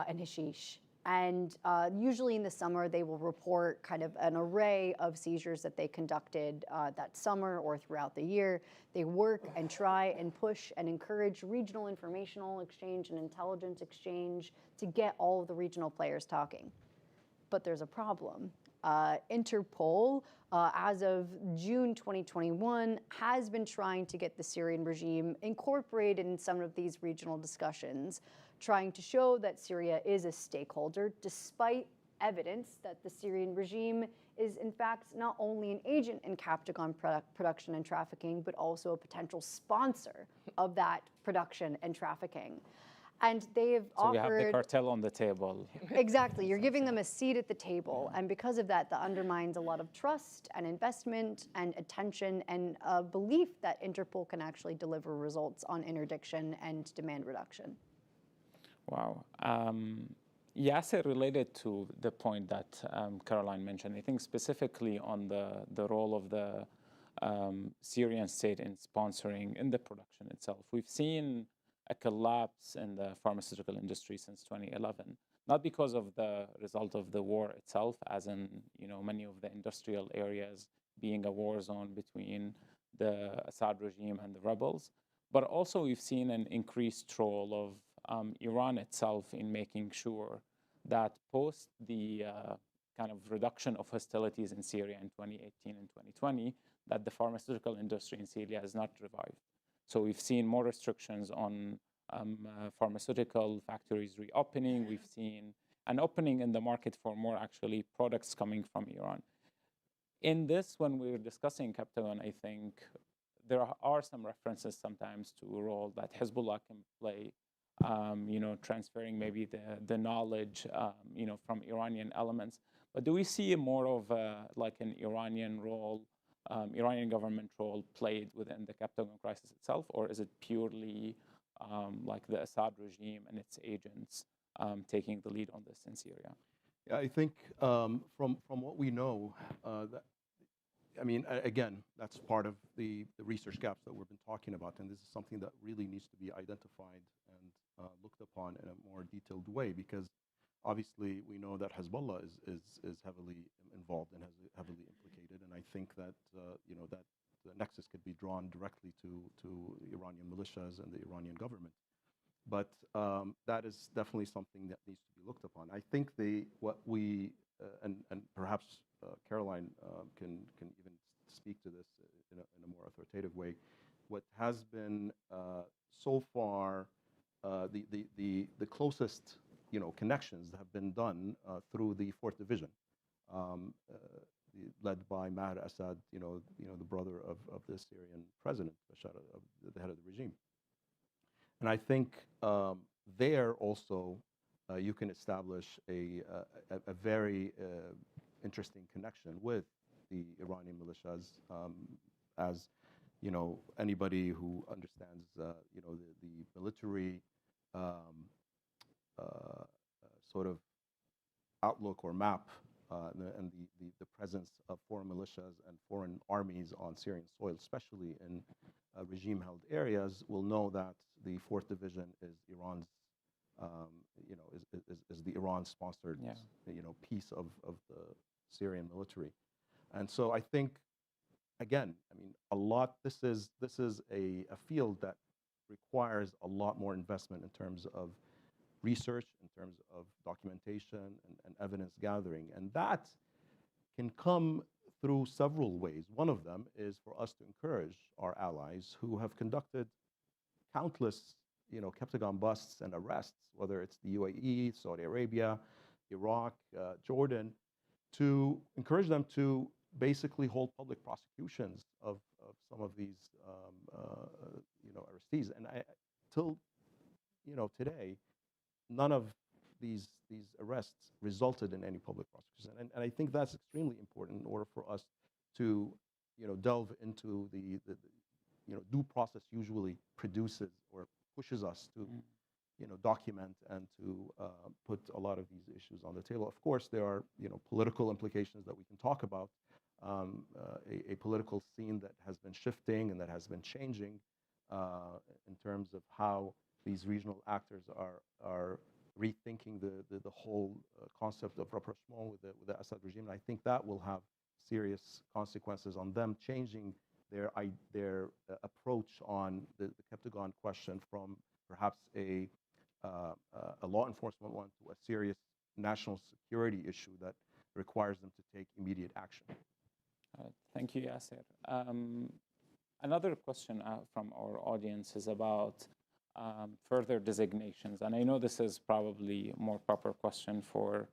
and hashish. And usually in the summer, they will report kind of an array of seizures that they conducted that summer or throughout the year. They work and try and push and encourage regional informational exchange and intelligence exchange to get all of the regional players talking. But there's a problem. Interpol, as of June 2021, has been trying to get the Syrian regime incorporated in some of these regional discussions, trying to show that Syria is a stakeholder, despite evidence that the Syrian regime is in fact not only an agent in captagon production and trafficking, but also a potential sponsor of that production and trafficking. And they have offered— So we have the cartel on the table. Exactly. You're giving them a seat at the table. And because of that, that undermines a lot of trust and investment and attention and a belief that Interpol can actually deliver results on interdiction and demand reduction. Wow. Yasser, related to the point that Caroline mentioned, I think specifically on the role of the Syrian state in sponsoring in the production itself. We've seen a collapse in the pharmaceutical industry since 2011, not because of the result of the war itself, as in many of the industrial areas being a war zone between the Assad regime and the rebels, but also we've seen an increased role of Iran itself in making sure that post the kind of reduction of hostilities in Syria in 2018 and 2020, that the pharmaceutical industry in Syria has not revived. So we've seen more restrictions on pharmaceutical factories reopening. We've seen an opening in the market for more actually products coming from Iran. In this, when we're discussing captagon, I think there are some references sometimes to a role that Hezbollah can play, transferring maybe the knowledge, from Iranian elements. But do we see more of like an Iranian role, Iranian government role played within the captagon crisis itself, or is it purely like the Assad regime and its agents taking the lead on this in Syria? Yeah, I think from what we know, again, that's part of the research gaps that we've been talking about, and this is something that really needs to be identified and looked upon in a more detailed way, because obviously we know that Hezbollah is heavily involved and heavily implicated, and I think that that the nexus could be drawn directly to Iranian militias and the Iranian government. But that is definitely something that needs to be looked upon. I think what we and perhaps Caroline can even speak to this in a more authoritative way. What has been so far the closest connections have been done through the 4th Division, led by Maher Assad, the brother of the Syrian president, Bashar, the head of the regime. And I think there also you can establish a very interesting connection with the Iranian militias. As you know, anybody who understands, you know, the military sort of outlook or map and the presence of foreign militias and foreign armies on Syrian soil, especially in regime-held areas, will know that the 4th Division is Iran's, you know, is the Iran-sponsored, you know, piece of the Syrian military. And so I think, again, I mean, this is a field that requires a lot more investment in terms of research, in terms of documentation and evidence gathering. And that can come through several ways. One of them is for us to encourage our allies who have conducted countless, you know, captagon busts and arrests, whether it's the UAE, Saudi Arabia, Iraq, Jordan, to encourage them to basically hold public prosecutions of some of these, you know, arrestees. And till, you know, today, none of these arrests resulted in any public prosecution. And I think that's extremely important in order for us to, you know, delve into the you know, due process usually produces or pushes us to, you know, document and to put a lot of these issues on the table. Of course, there are, you know, political implications that we can talk about, a political scene that has been shifting and that has been changing in terms of how these regional actors are rethinking the whole concept of rapprochement with the Assad regime. And I think that will have serious consequences on them changing their approach on the captagon question from perhaps a law enforcement one to a serious national security issue that requires them to take immediate action. Thank you, Yasser. Another question from our audience is about further designations. And I know this is probably a more proper question for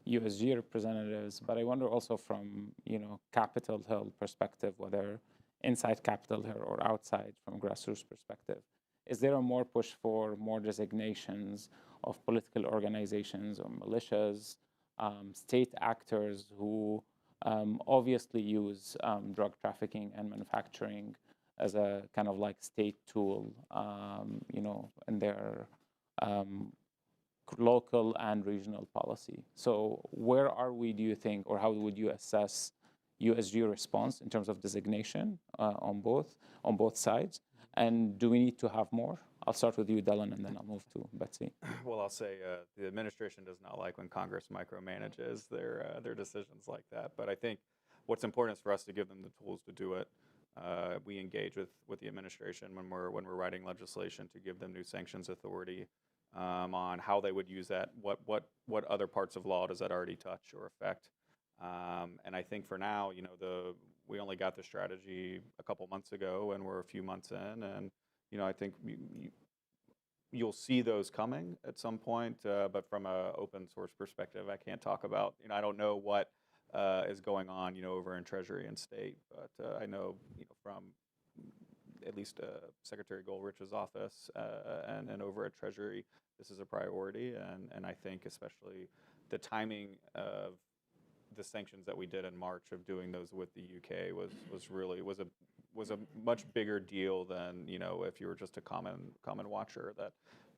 USG representatives, but I wonder also from, you know, Capitol Hill perspective, whether inside Capitol Hill or outside from grassroots perspective, is there a more push for more designations of political organizations or militias, state actors who obviously use drug trafficking and manufacturing as a kind of like state tool, you know, in their local and regional policy? So where are we, do you think, or how would you assess USG response in terms of designation on both sides? And do we need to have more? I'll start with you, Dylan, and then I'll move to Betsy. Well, I'll say the administration does not like when Congress micromanages their decisions like that. But I think what's important is for us to give them the tools to do it. We engage with the administration when we're writing legislation to give them new sanctions authority on how they would use that. What other parts of law does that already touch or affect? And I think for now, you know, we only got the strategy a couple months ago, and we're a few months in, and you know, I think you'll see those coming at some point. But from an open source perspective, I can't talk about. You know, I don't know what is going on, you know, over in Treasury and State, but I know, you know, from at least Secretary Goldrich's office and over at Treasury, this is a priority, and I think especially the timing of the sanctions that we did in March of doing those with the UK was a much bigger deal than, you know, if you were just a common watcher, that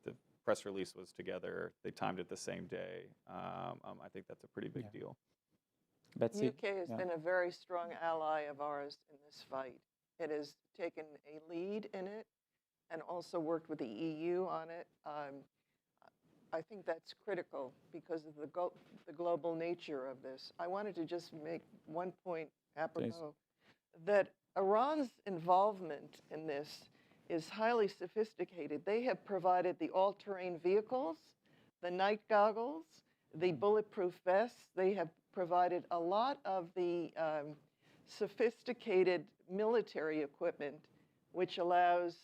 the press release was together, they timed it the same day. I think that's a pretty big deal. Betsy? UK has been a very strong ally of ours in this fight. It has taken a lead in it and also worked with the EU on it. I think that's critical because of the global nature of this. I wanted to just make one point apropos, that Iran's involvement in this is highly sophisticated. They have provided the all-terrain vehicles, the night goggles, the bulletproof vests. They have provided a lot of the sophisticated military equipment, which allows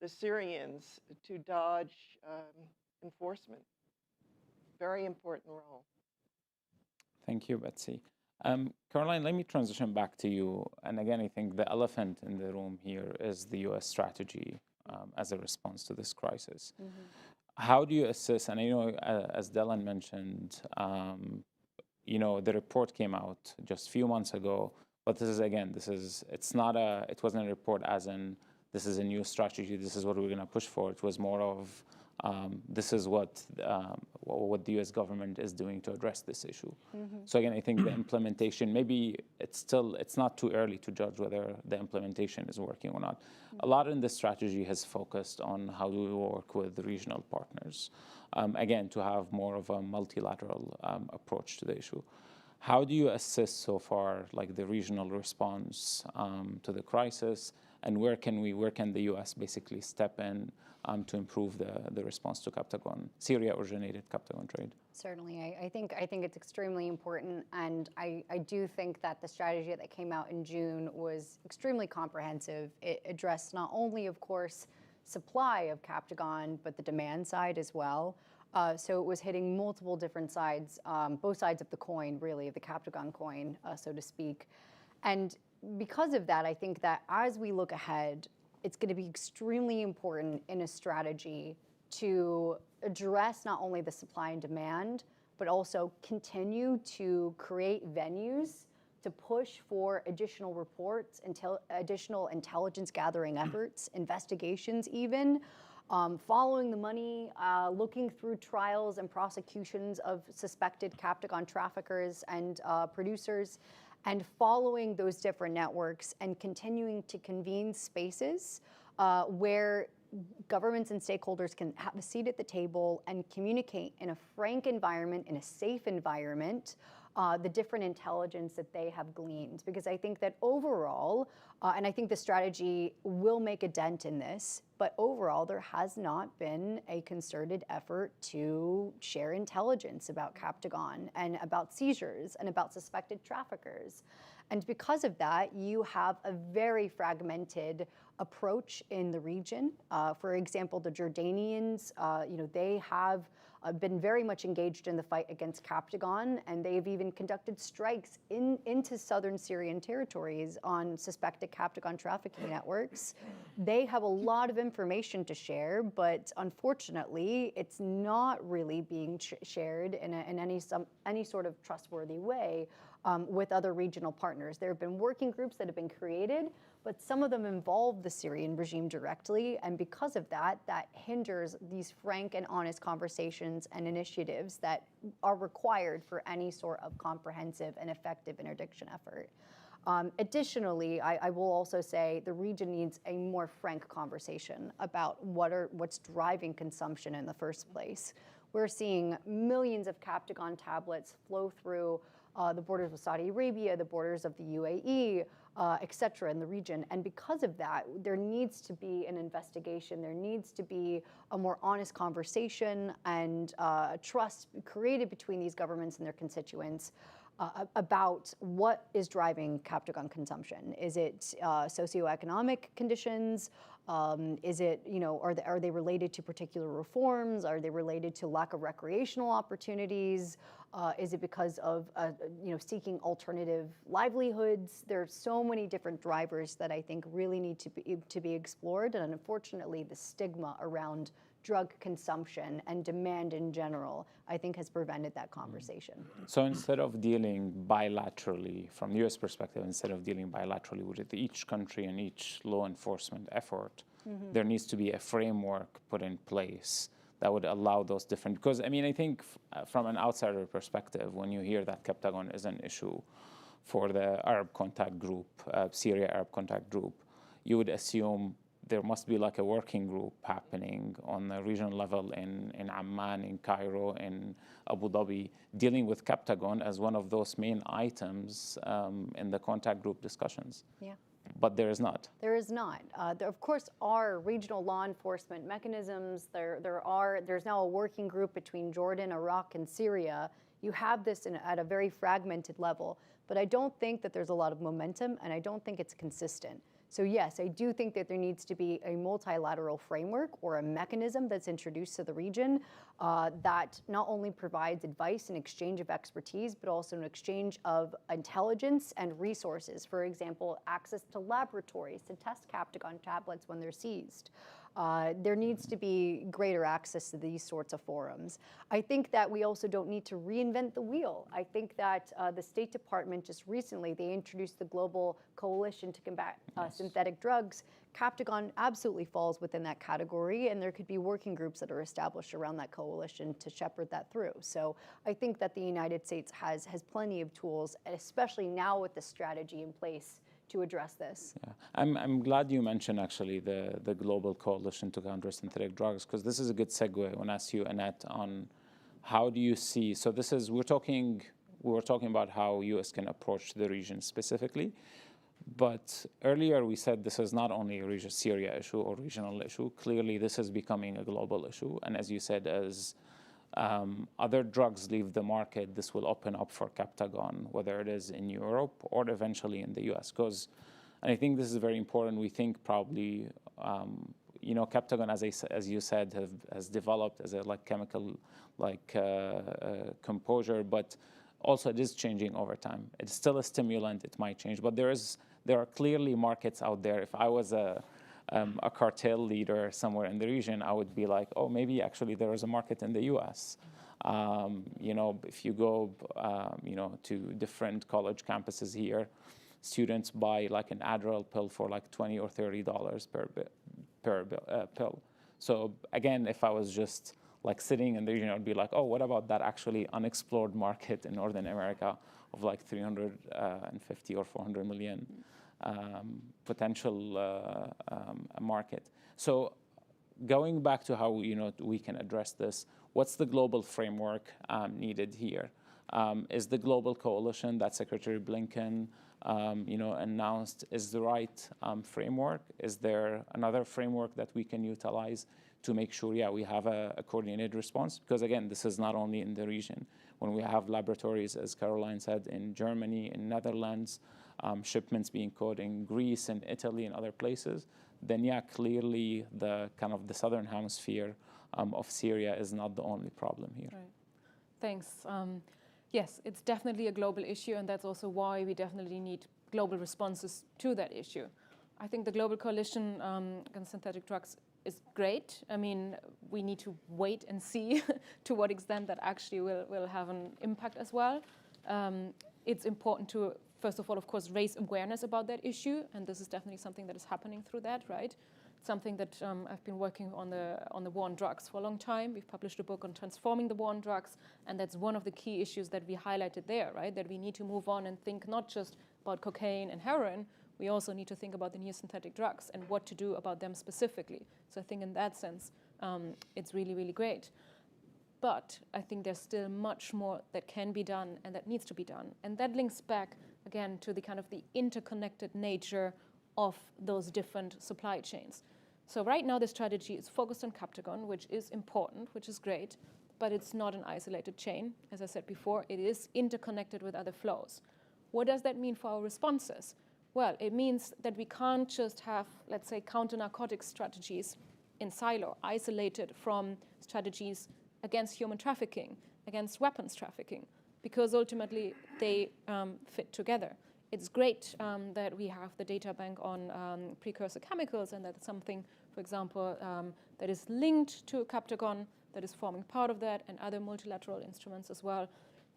the Syrians to dodge enforcement. Very important role. Thank you, Betsy. Caroline, let me transition back to you. And again, I think the elephant in the room here is the US strategy as a response to this crisis. How do you assess, and I know, as Dylan mentioned, you know, the report came out just a few months ago, But it wasn't a report as in, this is a new strategy, this is what we're going to push for. It was more of, this is what the US government is doing to address this issue. So again, I think the implementation, maybe it's not too early to judge whether the implementation is working or not. A lot in this strategy has focused on how do we work with the regional partners, again, to have more of a multilateral approach to the issue. How do you assess so far, like the regional response to the crisis, and where can the U.S. basically step in to improve the response to captagon, Syria-originated captagon trade? Certainly, I think it's extremely important, and I do think that the strategy that came out in June was extremely comprehensive. It addressed not only, of course, supply of captagon, but the demand side as well. So it was hitting multiple different sides, both sides of the coin, really, of the captagon coin, so to speak. And because of that, I think that as we look ahead, it's going to be extremely important in a strategy to address not only the supply and demand, but also continue to create venues to push for additional reports, additional intelligence gathering efforts, investigations even, following the money, looking through trials and prosecutions of suspected captagon traffickers and producers, and following those different networks and continuing to convene spaces where governments and stakeholders can have a seat at the table and communicate in a frank environment, in a safe environment, the different intelligence that they have gleaned. Because I think that overall, and I think the strategy will make a dent in this, but overall there has not been a concerted effort to share intelligence about captagon and about seizures and about suspected traffickers. And because of that, you have a very fragmented approach in the region. For example, the Jordanians, they have been very much engaged in the fight against captagon, and they've even conducted strikes into southern Syrian territories on suspected captagon trafficking networks. They have a lot of information to share, but unfortunately, it's not really being shared in any sort of trustworthy way with other regional partners. There have been working groups that have been created, but some of them involve the Syrian regime directly, and because of that, that hinders these frank and honest conversations and initiatives that are required for any sort of comprehensive and effective interdiction effort. Additionally, I will also say the region needs a more frank conversation about what's driving consumption in the first place. We're seeing millions of captagon tablets flow through the borders with Saudi Arabia, the borders of the UAE, et cetera, in the region. And because of that, there needs to be an investigation. There needs to be a more honest conversation and trust created between these governments and their constituents about what is driving captagon consumption. Is it socioeconomic conditions? Is it, are they related to particular reforms? Are they related to lack of recreational opportunities? Is it because of, seeking alternative livelihoods? There are so many different drivers that I think really need to be explored. And unfortunately, the stigma around drug consumption and demand in general, I think has prevented that conversation. So instead of dealing bilaterally, from the U.S. perspective, instead of dealing bilaterally with each country and each law enforcement effort, there needs to be a framework put in place that would allow those different, because I think from an outsider perspective, when you hear that captagon is an issue for the Arab Contact Group, Syria Arab Contact Group, you would assume there must be like a working group happening on the regional level in Amman, in Cairo, in Abu Dhabi, dealing with captagon as one of those main items in the contact group discussions. Yeah. But there is not. There is not. There, of course, are regional law enforcement mechanisms. There's now a working group between Jordan, Iraq, and Syria. You have this at a very fragmented level, but I don't think that there's a lot of momentum, and I don't think it's consistent. So yes, I do think that there needs to be a multilateral framework or a mechanism that's introduced to the region that not only provides advice and exchange of expertise, but also an exchange of intelligence and resources. For example, access to laboratories to test captagon tablets when they're seized. There needs to be greater access to these sorts of forums. I think that we also don't need to reinvent the wheel. I think that the State Department just recently, they introduced the Global Coalition to Combat Synthetic Drugs. Captagon absolutely falls within that category, and there could be working groups that are established around that coalition to shepherd that through. So I think that the United States has plenty of tools, especially now with the strategy in place to address this. Yeah. I'm glad you mentioned actually the Global Coalition to Counter Synthetic Drugs, because this is a good segue. I want to ask you, Annette, on how do you see, so this is, we were talking about how US can approach the region specifically, but earlier we said this is not only a Syria issue or regional issue. Clearly this is becoming a global issue, and as you said, as other drugs leave the market, this will open up for captagon, whether it is in Europe or eventually in the US. And I think this is very important. We think probably, captagon, as you said, has developed as a chemical composure, but also it is changing over time. It's still a stimulant. It might change, but there are clearly markets out there. If I was a cartel leader somewhere in the region, I would be like, oh, maybe actually there is a market in the US. If you go, to different college campuses here, students buy an Adderall pill for $20 or $30 per pill. So again, if I was just sitting in the region, I'd be like, oh, what about that actually unexplored market in Northern America of 350 or 400 million potential market. So going back to how we can address this, what's the global framework needed here? Is the global coalition that Secretary Blinken announced is the right framework? Is there another framework that we can utilize to make sure, we have a coordinated response? Because again, this is not only in the region. When we have laboratories, as Caroline said, in Germany, in Netherlands, shipments being caught in Greece and Italy and other places, then clearly the southern hemisphere of Syria is not the only problem here. Right. Thanks. Yes, it's definitely a global issue, and that's also why we definitely need global responses to that issue. I think the Global Coalition against synthetic drugs is great. I mean, we need to wait and see to what extent that actually will have an impact as well. It's important to, first of all, of course, raise awareness about that issue, and this is definitely something that is happening through that, right? Something that I've been working on the war on drugs for a long time. We've published a book on transforming the war on drugs, and that's one of the key issues that we highlighted there, right? That we need to move on and think not just about cocaine and heroin, we also need to think about the new synthetic drugs and what to do about them specifically. So I think in that sense, it's really, really great. But I think there's still much more that can be done and that needs to be done. And that links back, again, to the the interconnected nature of those different supply chains. So right now the strategy is focused on captagon, which is important, which is great, but it's not an isolated chain. As I said before, it is interconnected with other flows. What does that mean for our responses? Well, it means that we can't just have, let's say, counter-narcotic strategies in silo, isolated from strategies against human trafficking, against weapons trafficking, because ultimately they fit together. It's great that we have the data bank on precursor chemicals, and that's something, for example, that is linked to captagon, that is forming part of that, and other multilateral instruments as well.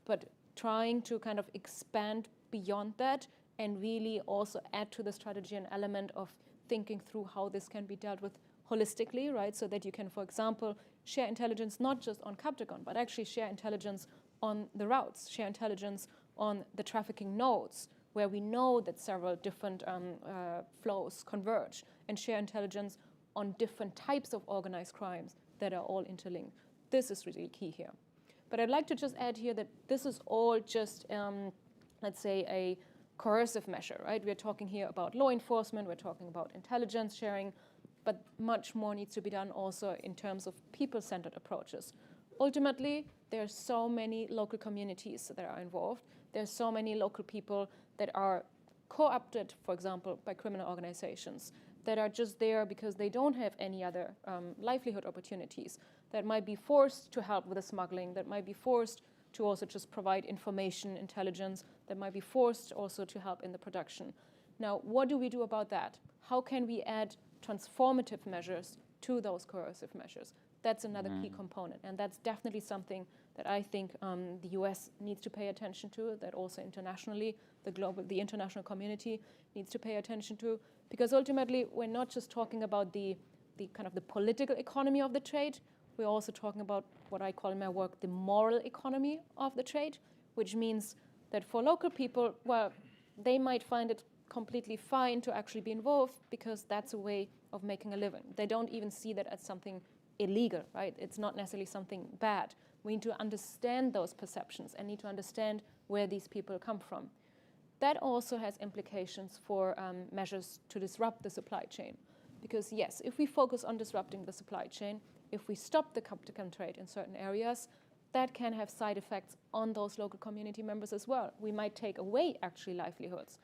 But trying to expand beyond that and really also add to the strategy an element of thinking through how this can be dealt with holistically, right? So that you can, for example, share intelligence not just on captagon, but actually share intelligence on the routes, share intelligence on the trafficking nodes, where we know that several different flows converge, and share intelligence on different types of organized crimes that are all interlinked. This is really key here. But I'd like to just add here that this is all just, let's say, a coercive measure, right? We're talking here about law enforcement, we're talking about intelligence sharing, but much more needs to be done also in terms of people-centered approaches. Ultimately, there are so many local communities that are involved. There's so many local people that are co-opted, for example, by criminal organizations, that are just there because they don't have any other livelihood opportunities, that might be forced to help with the smuggling, that might be forced to also just provide information, intelligence, that might be forced also to help in the production. Now, what do we do about that? How can we add transformative measures to those coercive measures. That's another key component, and that's definitely something that I think the US needs to pay attention to, that also internationally, the international community needs to pay attention to, because ultimately we're not just talking about the kind of the political economy of the trade, we're also talking about what I call in my work the moral economy of the trade, which means that for local people, well, they might find it completely fine to actually be involved because that's a way of making a living. They don't even see that as something illegal, right? It's not necessarily something bad. We need to understand those perceptions and need to understand where these people come from. That also has implications for measures to disrupt the supply chain. Because yes, if we focus on disrupting the supply chain, if we stop the captagon trade in certain areas, that can have side effects on those local community members as well. We might take away actually livelihoods.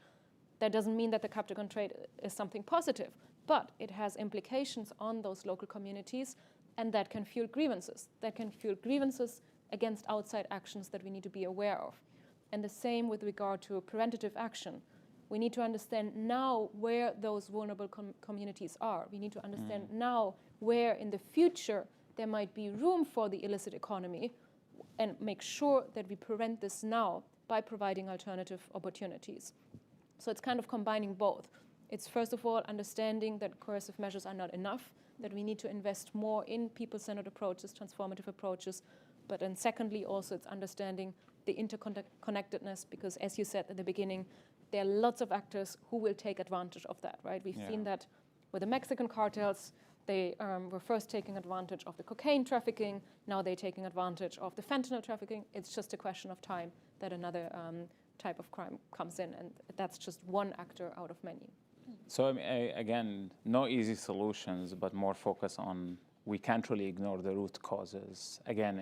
That doesn't mean that the captagon trade is something positive, but it has implications on those local communities, and that can fuel grievances. That can fuel grievances against outside actions that we need to be aware of. And the same with regard to preventative action. We need to understand now where those vulnerable communities are. We need to understand now where in the future there might be room for the illicit economy, and make sure that we prevent this now by providing alternative opportunities. So it's kind of combining both. It's first of all understanding that coercive measures are not enough, that we need to invest more in people-centered approaches, transformative approaches, but then secondly also it's understanding the interconnectedness, because as you said at the beginning, there are lots of actors who will take advantage of that, right? We've seen that with the Mexican cartels. They were first taking advantage of the cocaine trafficking. Now they're taking advantage of the fentanyl trafficking. It's just a question of time that another type of crime comes in, and that's just one actor out of many. So again, no easy solutions, but more focus on we can't really ignore the root causes. Again,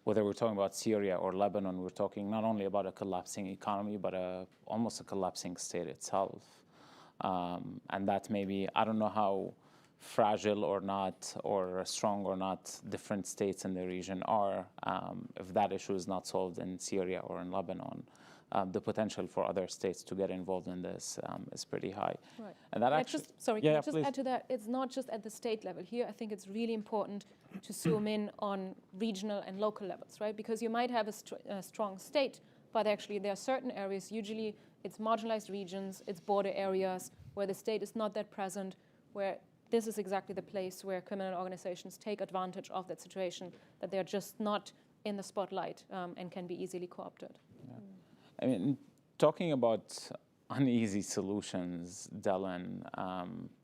whether we're talking about Syria or Lebanon, we're talking not only about a collapsing economy, but almost a collapsing state itself. And that maybe, I don't know how fragile or not, or strong or not different states in the region are, if that issue is not solved in Syria or in Lebanon. The potential for other states to get involved in this is pretty high. Right. And that Can I just add to that? It's not just at the state level. Here, I think it's really important to zoom in on regional and local levels, right? Because you might have a strong state, but actually there are certain areas, usually it's marginalized regions, it's border areas where the state is not that present, where this is exactly the place where criminal organizations take advantage of that situation, that they're just not in the spotlight and can be easily co-opted. Yeah. I mean, talking about uneasy solutions, Dylan,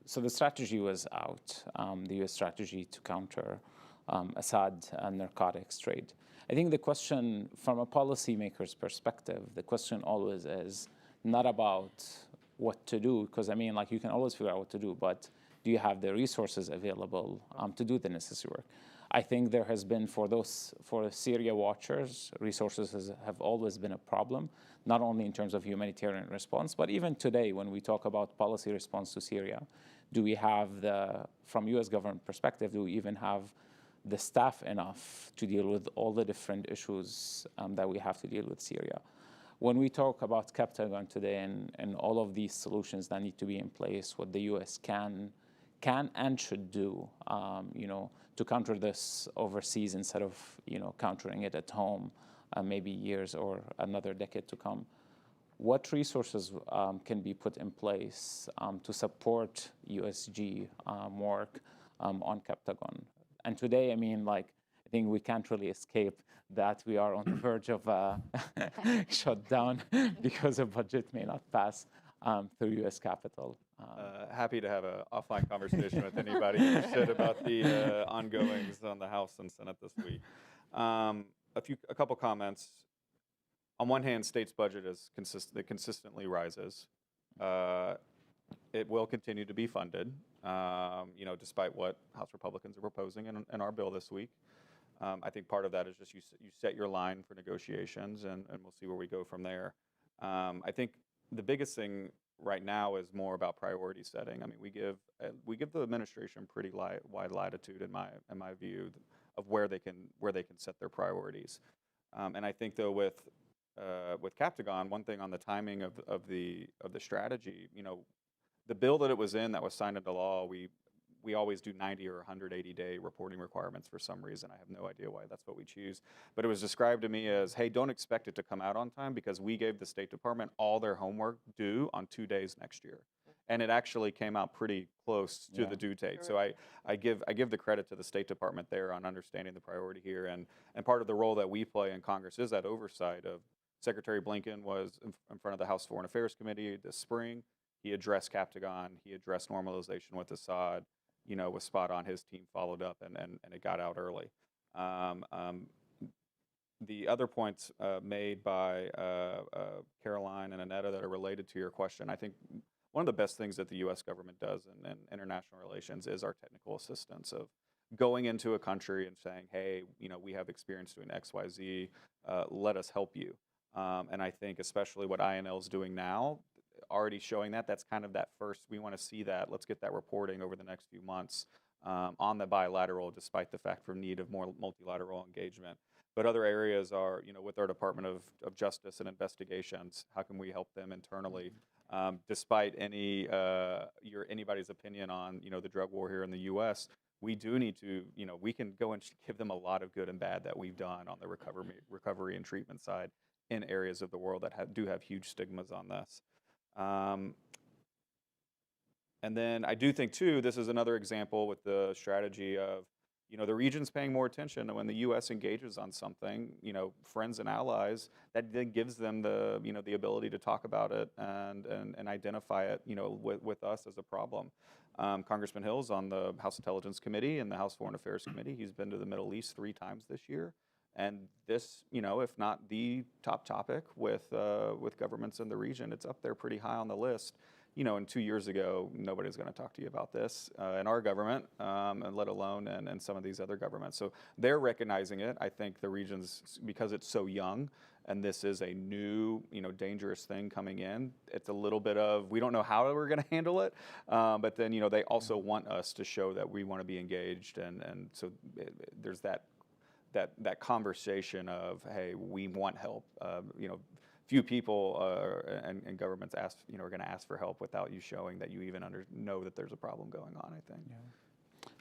so the strategy was out, the U.S. strategy to counter Assad and narcotics trade. I think the question from a policymaker's perspective, the question always is not about what to do, because I mean, like you can always figure out what to do, but do you have the resources available to do the necessary work? I think there has been, for Syria watchers, resources have always been a problem, not only in terms of humanitarian response, but even today when we talk about policy response to Syria, do we have from US government perspective, do we even have the staff enough to deal with all the different issues that we have to deal with Syria? When we talk about captagon today and all of these solutions that need to be in place, what the US can and should do, to counter this overseas instead of, countering it at home, maybe years or another decade to come. What resources can be put in place to support USG work on captagon? And today, I mean, I think we can't really escape that we are on the verge of shutdown because a budget may not pass through U.S. Capitol. Happy to have an offline conversation with anybody interested about the ongoings on the House and Senate this week. A couple comments. On one hand, state's budget consistently rises. It will continue to be funded, despite what House Republicans are proposing in our bill this week. I think part of that is just you set your line for negotiations, and we'll see where we go from there. I think the biggest thing right now is more about priority setting. I mean, we give the administration pretty wide latitude in my view of where they can set their priorities. And I think though with captagon, one thing on the timing of the strategy, the bill that it was in that was signed into law, we always do 90 or 180-day reporting requirements for some reason. I have no idea why that's what we choose. But it was described to me as, hey, don't expect it to come out on time because we gave the State Department all their homework due on 2 days next year. And it actually came out pretty close to the due date. So I give the credit to the State Department there on understanding the priority here. And part of the role that we play in Congress is that oversight of Secretary Blinken was in front of the House Foreign Affairs Committee this spring. He addressed captagon. He addressed normalization with Assad. Was spot on. His team followed up, and it got out early. The other points made by Caroline and Annetta that are related to your question, I think one of the best things that the U.S. government does in international relations is our technical assistance of going into a country and saying, hey, we have experience doing X, Y, Z, let us help you. And I think especially what INL is doing now, already showing that's kind of that first, we want to see that, let's get that reporting over the next few months on the bilateral, despite the fact for need of more multilateral engagement. But other areas are, with our Department of Justice and Investigations, how can we help them internally? Despite anybody's opinion on, the drug war here in the U.S., we do need to, we can go and give them a lot of good and bad that we've done on the recovery and treatment side in areas of the world that do have huge stigmas on this. And then I do think, too, this is another example with the strategy of, the region's paying more attention, and when the U.S. engages on something, friends and allies, that then gives them the ability to talk about it and identify it, with us as a problem. Congressman Hill's on the House Intelligence Committee and the House Foreign Affairs Committee. He's been to the Middle East 3 times this year. And this, if not the top topic with governments in the region, it's up there pretty high on the list. And 2 years ago, nobody's going to talk to you about this in our government, and let alone in some of these other governments. So they're recognizing it. I think the region's, because it's so young, and this is a new, dangerous thing coming in, it's a little bit of, we don't know how we're going to handle it, but then, they also want us to show that we want to be engaged, and so there's that conversation of, hey, we want help. Few people and governments are going to ask for help without you showing that you even know that there's a problem going on, I think. Yeah.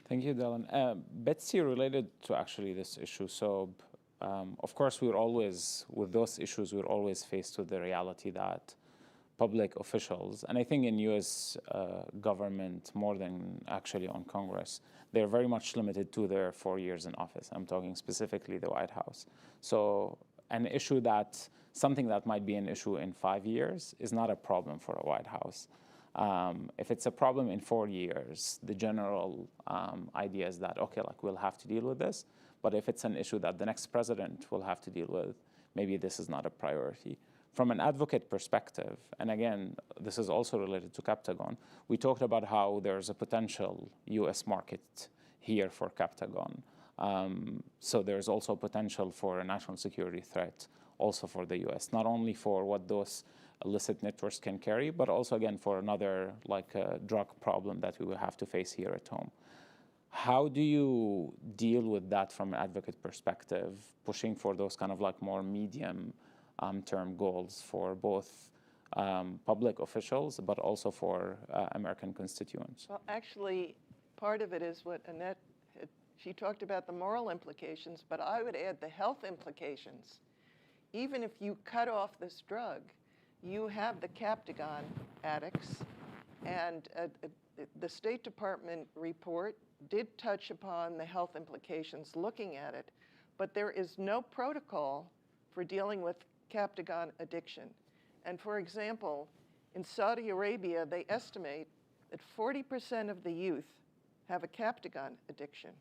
Thank you, Dylan. Betsy, related to actually this issue, so of course with those issues, we're always faced with the reality that public officials, and I think in U.S. Government more than actually on Congress, they're very much limited to their 4 years in office. I'm talking specifically the White House. So something that might be an issue in 5 years is not a problem for a White House. If it's a problem in 4 years, the general idea is that, okay, we'll have to deal with this. But if it's an issue that the next president will have to deal with, maybe this is not a priority. From an advocate perspective, and again, this is also related to captagon, we talked about how there's a potential U.S. market here for captagon. So there's also potential for a national security threat also for the U.S., not only for what those illicit networks can carry, but also, again, for another drug problem that we will have to face here at home. How do you deal with that from an advocate perspective, pushing for those kind of more medium-term goals for both public officials, but also for American constituents? Well, actually, part of it is what Annette, she talked about the moral implications, but I would add the health implications. Even if you cut off this drug, you have the captagon addicts, and the State Department report did touch upon the health implications looking at it, but there is no protocol for dealing with captagon addiction. And for example, in Saudi Arabia, they estimate that 40% of the youth have a captagon addiction.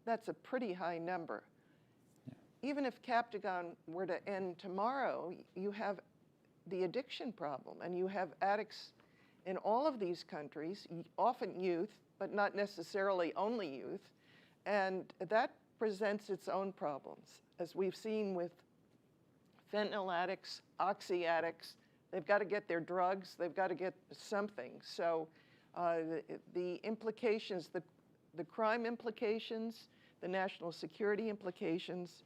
That's a pretty high number. Even if captagon were to end tomorrow, you have the addiction problem, and you have addicts in all of these countries, often youth, but not necessarily only youth, and that presents its own problems. As we've seen with fentanyl addicts, oxy addicts, they've got to get their drugs, they've got to get something. So the implications, the crime implications, the national security implications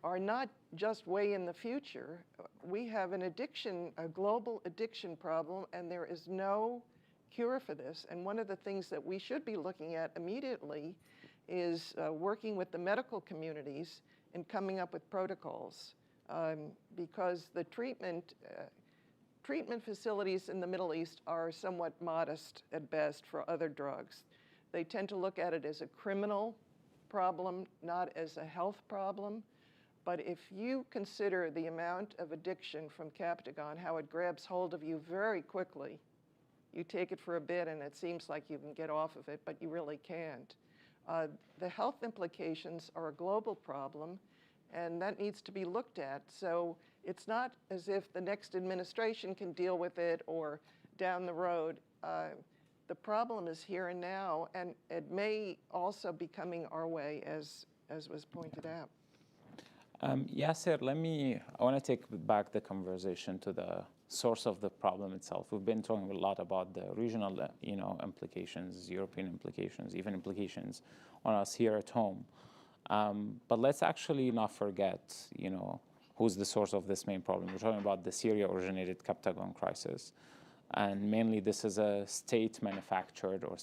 are not just way in the future. We have an addiction, a global addiction problem, and there is no cure for this. And one of the things that we should be looking at immediately is working with the medical communities and coming up with protocols, because the treatment facilities in the Middle East are somewhat modest at best for other drugs. They tend to look at it as a criminal problem, not as a health problem. But if you consider the amount of addiction from captagon, how it grabs hold of you very quickly, you take it for a bit and it seems like you can get off of it, but you really can't. The health implications are a global problem, and that needs to be looked at. So it's not as if the next administration can deal with it or down the road. The problem is here and now, and it may also be coming our way, as was pointed out. Yasser, I want to take back the conversation to the source of the problem itself. We've been talking a lot about the regional, implications, European implications, even implications on us here at home. But let's actually not forget, who's the source of this main problem. We're talking about the Syria-originated captagon crisis. And mainly this is a state-manufactured or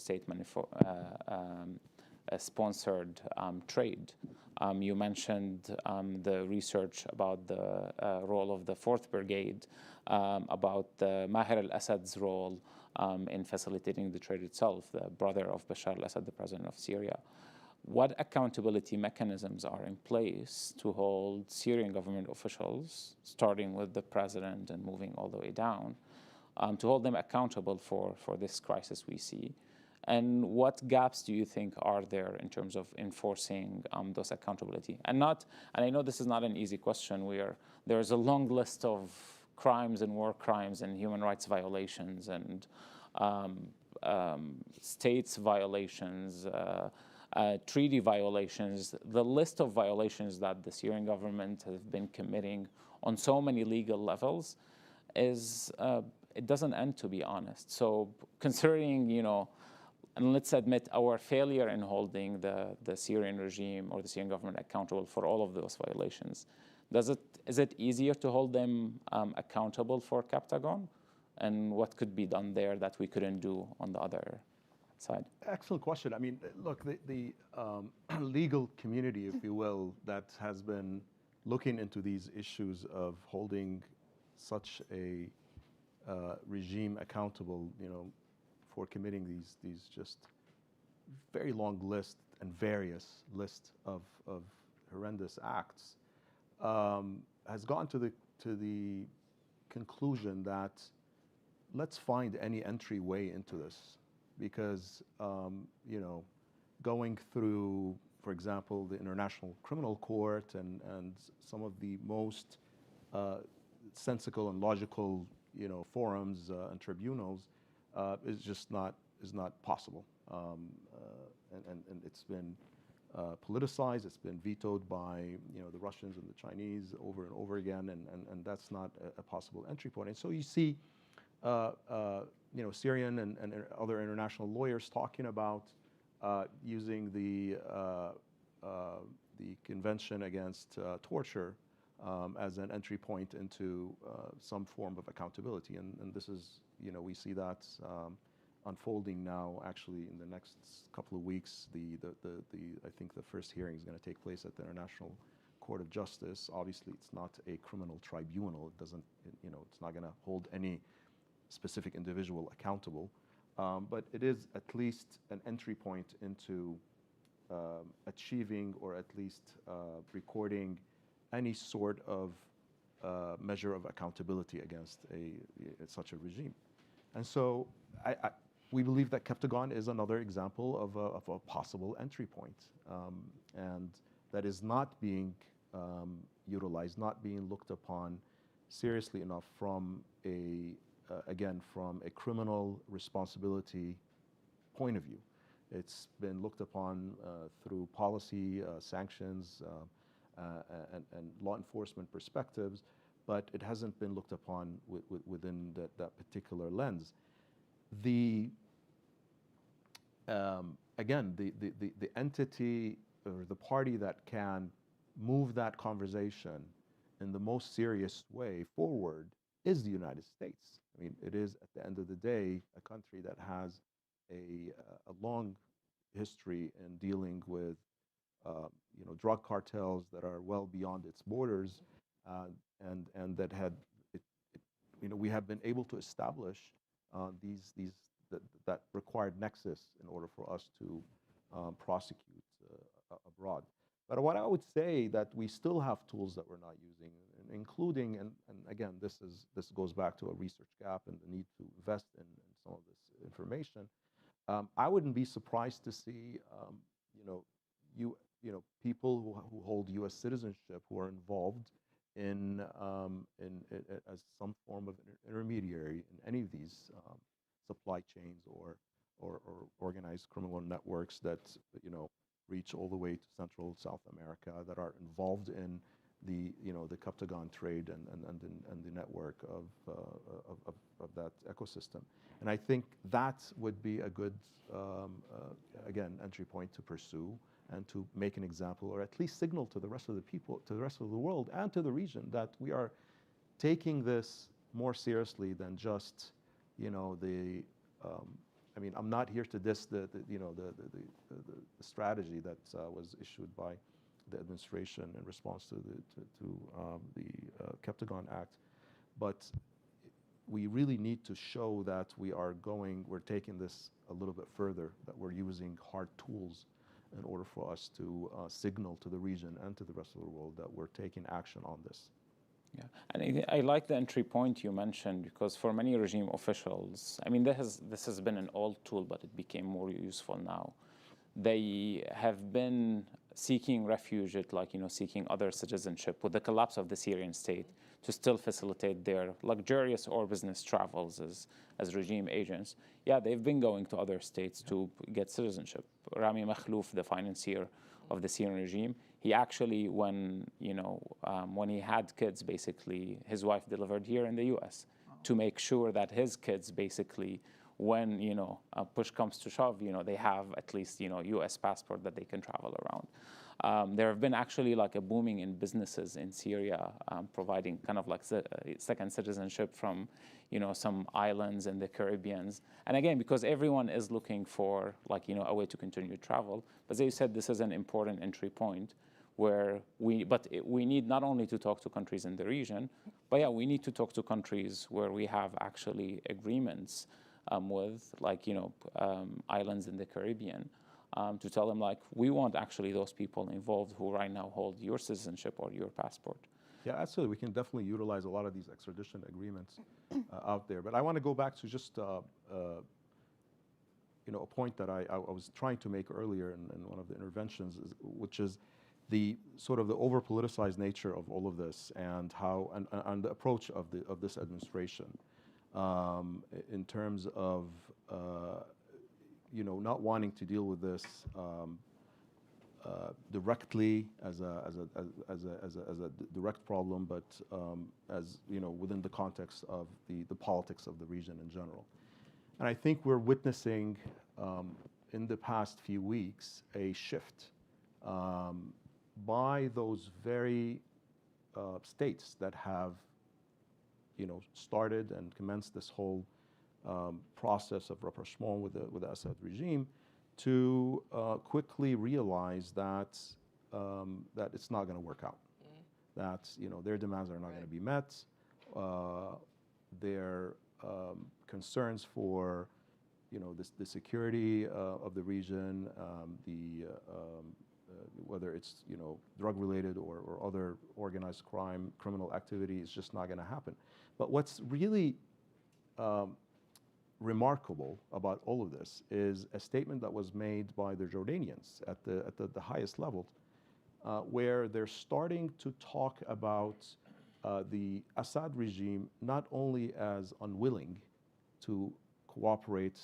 sponsored trade. You mentioned the research about the role of the 4th Brigade, about Maher al-Assad's role in facilitating the trade itself, the brother of Bashar al-Assad, the president of Syria. What accountability mechanisms are in place to hold Syrian government officials, starting with the president and moving all the way down, to hold them accountable for this crisis we see? And what gaps do you think are there in terms of enforcing those accountability? And I know this is not an easy question. There's a long list of crimes and war crimes and human rights violations and states violations, treaty violations. The list of violations that the Syrian government has been committing on so many legal levels it doesn't end, to be honest. So considering, and let's admit our failure in holding the Syrian regime or the Syrian government accountable for all of those violations, is it easier to hold them accountable for captagon? And what could be done there that we couldn't do on the other side? Excellent question. I mean, look, the legal community, if you will, that has been looking into these issues of holding such a regime accountable, for committing these just very long list and various list of horrendous acts, has gone to the conclusion that let's find any entryway into this, because going through, for example, the International Criminal Court and some of the most sensical and logical forums and tribunals is just not possible, and it's been politicized. It's been vetoed by the Russians and the Chinese over and over again, and that's not a possible entry point. And so you see Syrian and other international lawyers talking about using the Convention Against Torture as an entry point into some form of accountability, and this is, we see that unfolding now. Actually, in the next couple of weeks, I think the first hearing is going to take place at the International Court of Justice. Obviously, it's not a criminal tribunal. It doesn't, it's not going to hold any specific individual accountable, but it is at least an entry point into achieving, or at least recording, any sort of measure of accountability against such a regime. And so we believe that captagon is another example of a possible entry point, and that is not being utilized, not being looked upon seriously enough from from a criminal responsibility point of view. It's been looked upon through policy, sanctions, and law enforcement perspectives, but it hasn't been looked upon within that particular lens. The entity or the party that can move that conversation in the most serious way forward is the United States. I mean, it is, at the end of the day, a country that has a long history in dealing with drug cartels that are well beyond its borders, and that we have been able to establish that required nexus in order for us to prosecute abroad. But what I would say that we still have tools that we're not using, including, and again, this goes back to a research gap and the need to invest in some of this information. I wouldn't be surprised to see, people who hold U.S. citizenship who are involved in as some form of intermediary in any of these supply chains or organized criminal networks that reach all the way to Central South America, that are involved in the captagon trade and the network of that ecosystem. And I think that would be a good again entry point to pursue and to make an example, or at least signal to the rest of the people, to the rest of the world, and to the region, that we are taking this more seriously than just I mean, I'm not here to diss the strategy that was issued by the administration in response to the Captagon Act, but we really need to show that we're taking this a little bit further, that we're using hard tools in order for us to signal to the region and to the rest of the world that we're taking action on this. Yeah, and I like the entry point you mentioned, because for many regime officials, I mean, this has been an old tool, but it became more useful now. They have been seeking refuge, seeking other citizenship with the collapse of the Syrian state, to still facilitate their luxurious or business travels as regime agents. Yeah, they've been going to other states to get citizenship. Rami Makhlouf, the financier of the Syrian regime, he actually, when he had kids, basically, his wife delivered here in the U.S. to make sure that his kids, basically, when push comes to shove, they have at least U.S. passport that they can travel around. There have been actually like a booming in businesses in Syria, providing kind of like second citizenship from some islands in the Caribbean. And again, because everyone is looking for a way to continue travel. But as you said, this is an important entry point where we need not only to talk to countries in the region, but yeah, we need to talk to countries where we have actually agreements with islands in the Caribbean, to tell them we want actually those people involved who right now hold your citizenship or your passport. Yeah, absolutely. We can definitely utilize a lot of these extradition agreements out there. But I want to go back to just a point that I was trying to make earlier in one of the interventions, which is the sort of the over-politicized nature of all of this, and how and the approach of this administration in terms of not wanting to deal with this directly as a direct problem, but as within the context of the politics of the region in general. And I think we're witnessing in the past few weeks a shift by those very states that have started and commenced this whole process of rapprochement with the Assad regime, to quickly realize that it's not going to work out, that their demands are not going to be met, their concerns for the security of the region, whether it's drug related or other organized crime, criminal activity, is just not going to happen. But what's really remarkable about all of this is a statement that was made by the Jordanians at the highest level, where they're starting to talk about the Assad regime not only as unwilling to cooperate,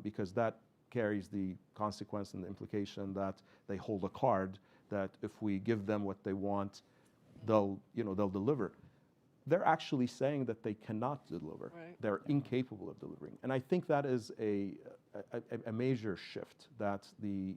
because that carries the consequence and the implication that they hold a card that if we give them what they want, they'll deliver. They're actually saying that they cannot deliver. Right. They're incapable of delivering. And I think that is a major shift that the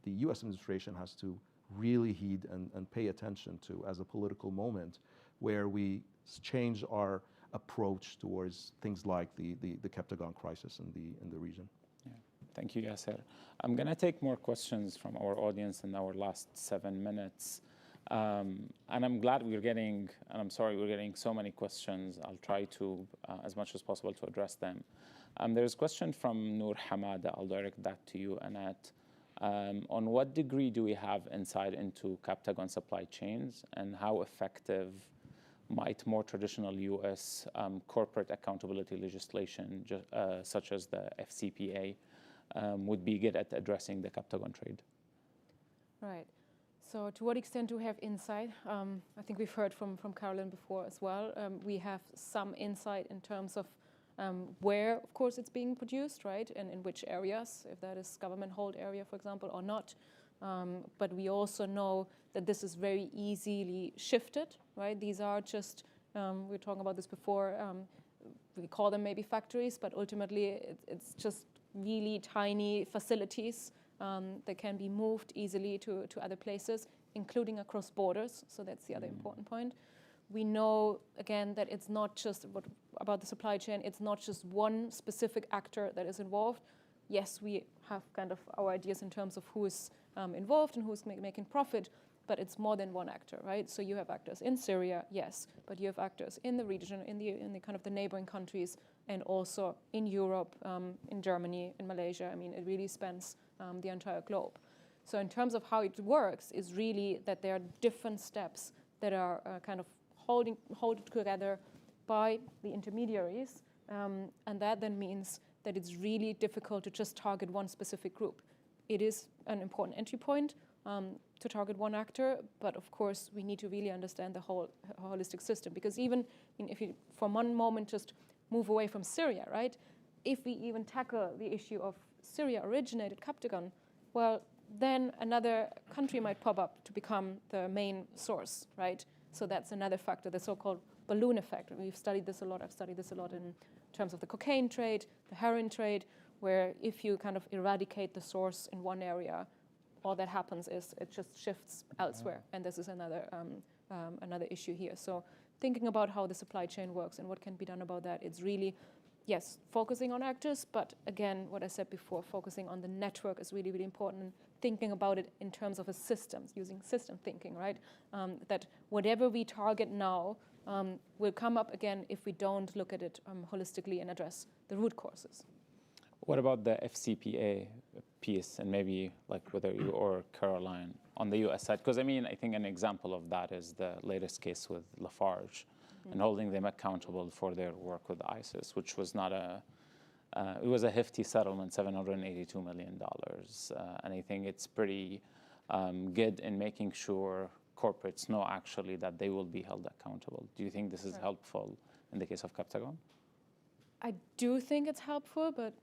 U.S. administration has to really heed and pay attention to as a political moment, where we change our approach towards things like the captagon crisis in the region. Yeah. Thank you, Yasser. I'm going to take more questions from our audience in our last 7 minutes. And I'm glad we're getting, and I'm sorry we're getting so many questions. I'll try to, as much as possible, to address them. There's a question from Noor Hamada. I'll direct that to you, Annette. On what degree do we have insight into captagon supply chains, and how effective might more traditional U.S. Corporate accountability legislation, such as the FCPA, would be good at addressing the captagon trade? Right. So to what extent do we have insight? I think we've heard from Carolyn before as well. We have some insight in terms of where, of course, it's being produced, right, and in which areas, if that is government-hold area, for example, or not. But we also know that this is very easily shifted, right? These are just, we were talking about this before, we call them maybe factories, but ultimately it's just really tiny facilities that can be moved easily to other places, including across borders. So that's the other important point. We know, again, that it's not just about the supply chain, it's not just one specific actor that is involved. Yes, we have kind of our ideas in terms of who is involved and who's making profit, but it's more than one actor, right? So you have actors in Syria, yes, but you have actors in the region, in the kind of the neighboring countries, and also in Europe, in Germany, in Malaysia. I mean, it really spans the entire globe. So in terms of how it works, is really that there are different steps that are kind of holding together by the intermediaries, and that then means that it's really difficult to just target one specific group. It is an important entry point to target one actor, but of course we need to really understand the whole holistic system, because even if you for one moment just move away from Syria, right? If we even tackle the issue of Syria-originated captagon, well, then another country might pop up to become the main source, right? So that's another factor, the so-called balloon effect. We've studied this a lot. I've studied this a lot in terms of the cocaine trade, the heroin trade, where if you kind of eradicate the source in one area, all that happens is it just shifts elsewhere. And this is another issue here. So thinking about how the supply chain works and what can be done about that, it's really, yes, focusing on actors, but again, what I said before, focusing on the network is really, really important. Thinking about it in terms of a systems, using system thinking, right? That whatever we target now will come up again if we don't look at it holistically and address the root causes. What about the FCPA piece, and maybe like whether you or Caroline on the U.S. side? Because I mean, I think an example of that is the latest case with Lafarge and holding them accountable for their work with ISIS, which was not it was a hefty settlement, $782 million. And I think it's pretty good in making sure corporates know actually that they will be held accountable. Do you think this is helpful in the case of captagon? I do think it's helpful, but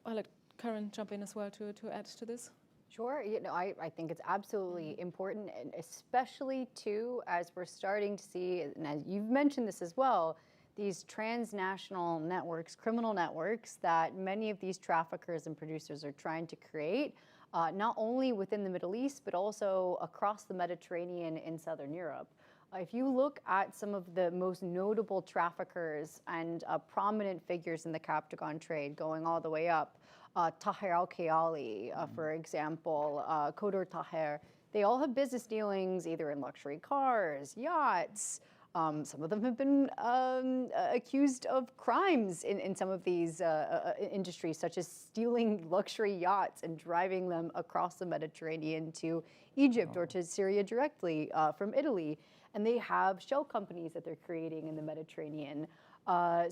I'll let Karen jump in as well to add to this. Sure, I think it's absolutely important, and especially too, as we're starting to see, and as you've mentioned this as well, these transnational networks, criminal networks that many of these traffickers and producers are trying to create, not only within the Middle East, but also across the Mediterranean in Southern Europe. If you look at some of the most notable traffickers and prominent figures in the captagon trade, going all the way up, Taher al-Khayali, for example, Kodor Taher, they all have business dealings either in luxury cars, yachts. Some of them have been accused of crimes in some of these industries, such as stealing luxury yachts and driving them across the Mediterranean to Egypt or to Syria directly from Italy. And they have shell companies that they're creating in the Mediterranean. Not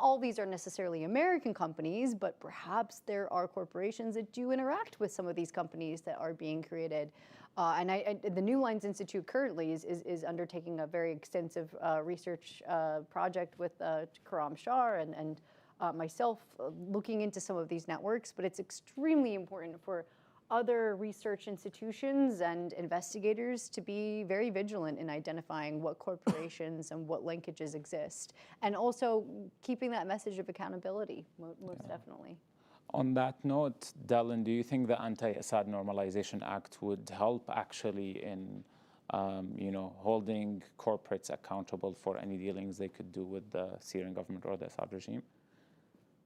all these are necessarily American companies, but perhaps there are corporations that do interact with some of these companies that are being created. The New Lines Institute currently is undertaking a very extensive research project with Karam Shah and myself looking into some of these networks, but it's extremely important for other research institutions and investigators to be very vigilant in identifying what corporations and what linkages exist, and also keeping that message of accountability, most definitely. On that note, Dylan, do you think the Anti-Assad Normalization Act would help actually in holding corporates accountable for any dealings they could do with the Syrian government or the Assad regime?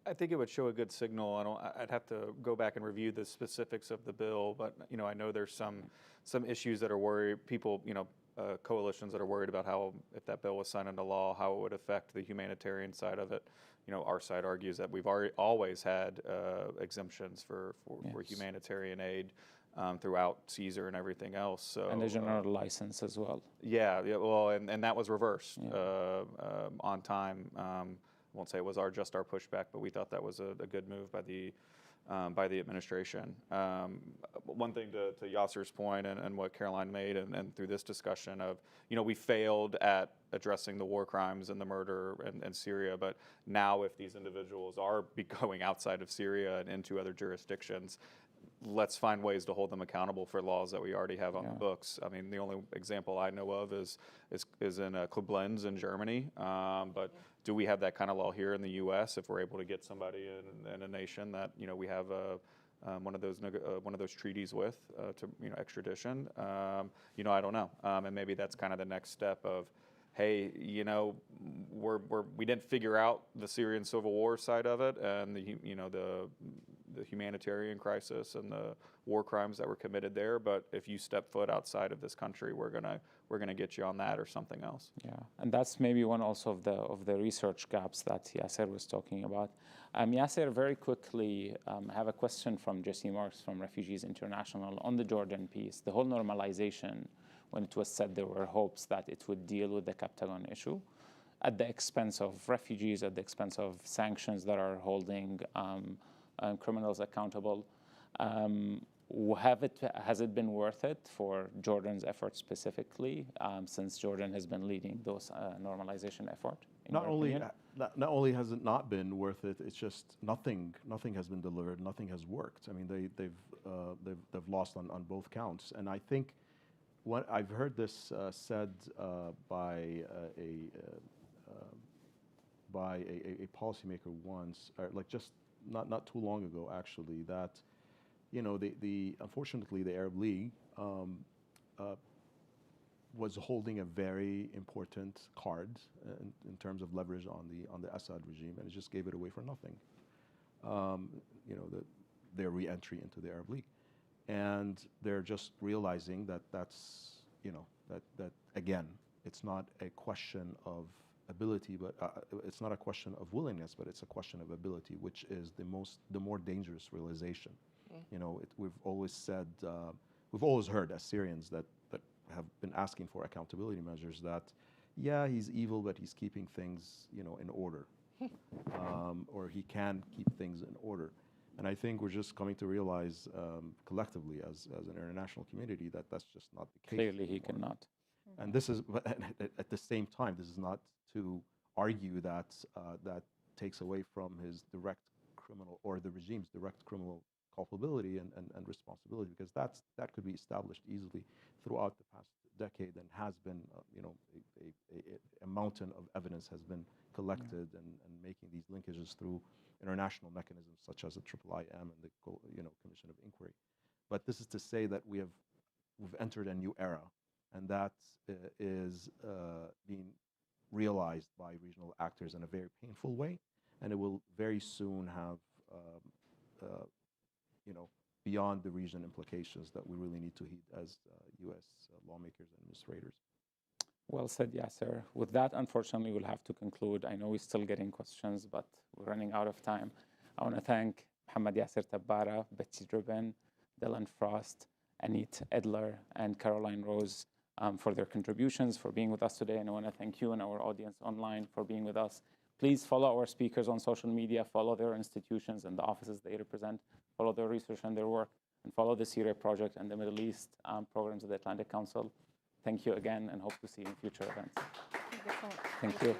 I think it would show a good signal. I'd have to go back and review the specifics of the bill, but I know there's some issues that are worried. People, coalitions that are worried about how, if that bill was signed into law, how it would affect the humanitarian side of it. Our side argues that we've always had exemptions for humanitarian aid throughout Caesar and everything else. So and the general license as well. Yeah. Well, and that was reversed on time. I won't say it was just our pushback, but we thought that was a good move by the administration. One thing to Yasser's point and what Caroline made, and through this discussion of, we failed at addressing the war crimes and the murder in Syria, but now if these individuals are going outside of Syria and into other jurisdictions, let's find ways to hold them accountable for laws that we already have on the books. I mean, the only example I know of is in Koblenz in Germany, but do we have that kind of law here in the U.S. if we're able to get somebody in a nation that we have one of those treaties with to extradition? I don't know, and maybe that's kind of the next step of, hey, we didn't figure out the Syrian civil war side of it, and the humanitarian crisis and the war crimes that were committed there. But if you step foot outside of this country, we're gonna get you on that or something else. Yeah, and that's maybe one also of the research gaps that Yasser was talking about. Yasser, very quickly, I have a question from Jesse Marks from Refugees International on the Jordan piece. The whole normalization, when it was said there were hopes that it would deal with the captagon issue at the expense of refugees, at the expense of sanctions that are holding criminals accountable. Has it been worth it for Jordan's efforts specifically, since Jordan has been leading those normalization effort? Not only has it not been worth it, it's just nothing has been delivered, nothing has worked. I mean, they've lost on both counts, and I think what I've heard this said by a policymaker once, or like just not too long ago, actually, that unfortunately the Arab League was holding a very important card in terms of leverage on the Assad regime, and it just gave it away for nothing. Their re-entry into the Arab League, and they're just realizing that that's that again, it's not a question of ability, but it's not a question of willingness, but it's a question of ability, which is the more dangerous realization. We've always said, we've always heard as Syrians that have been asking for accountability measures that, yeah, he's evil, but he's keeping things, in order, or he can keep things in order. And I think we're just coming to realize collectively as an international community that that's just not the case. Clearly, he cannot. And this is, but at the same time, this is not to argue that that takes away from his direct criminal, or the regime's direct criminal culpability and responsibility, because that could be established easily throughout the past decade, and has been, a mountain of evidence has been collected, and making these linkages through international mechanisms such as the IIIM and the Commission of Inquiry. But this is to say that we've entered a new era, and that is being realized by regional actors in a very painful way, and it will very soon have beyond the region implications that we really need to heed as U.S. lawmakers and administrators. Well said, Yasser. With that, unfortunately, we'll have to conclude. I know we're still getting questions, but we're running out of time. I want to thank Mohammed Yasser Tabbara, Betsy Driven, Dylan Frost, Anit Edler, and Caroline Rose for their contributions, for being with us today. And I want to thank you and our audience online for being with us. Please follow our speakers on social media, follow their institutions and the offices they represent, follow their research and their work, and follow the Syria Project and the Middle East programs of the Atlantic Council. Thank you again, and hope to see you in future events. Thank you so much. Thank you.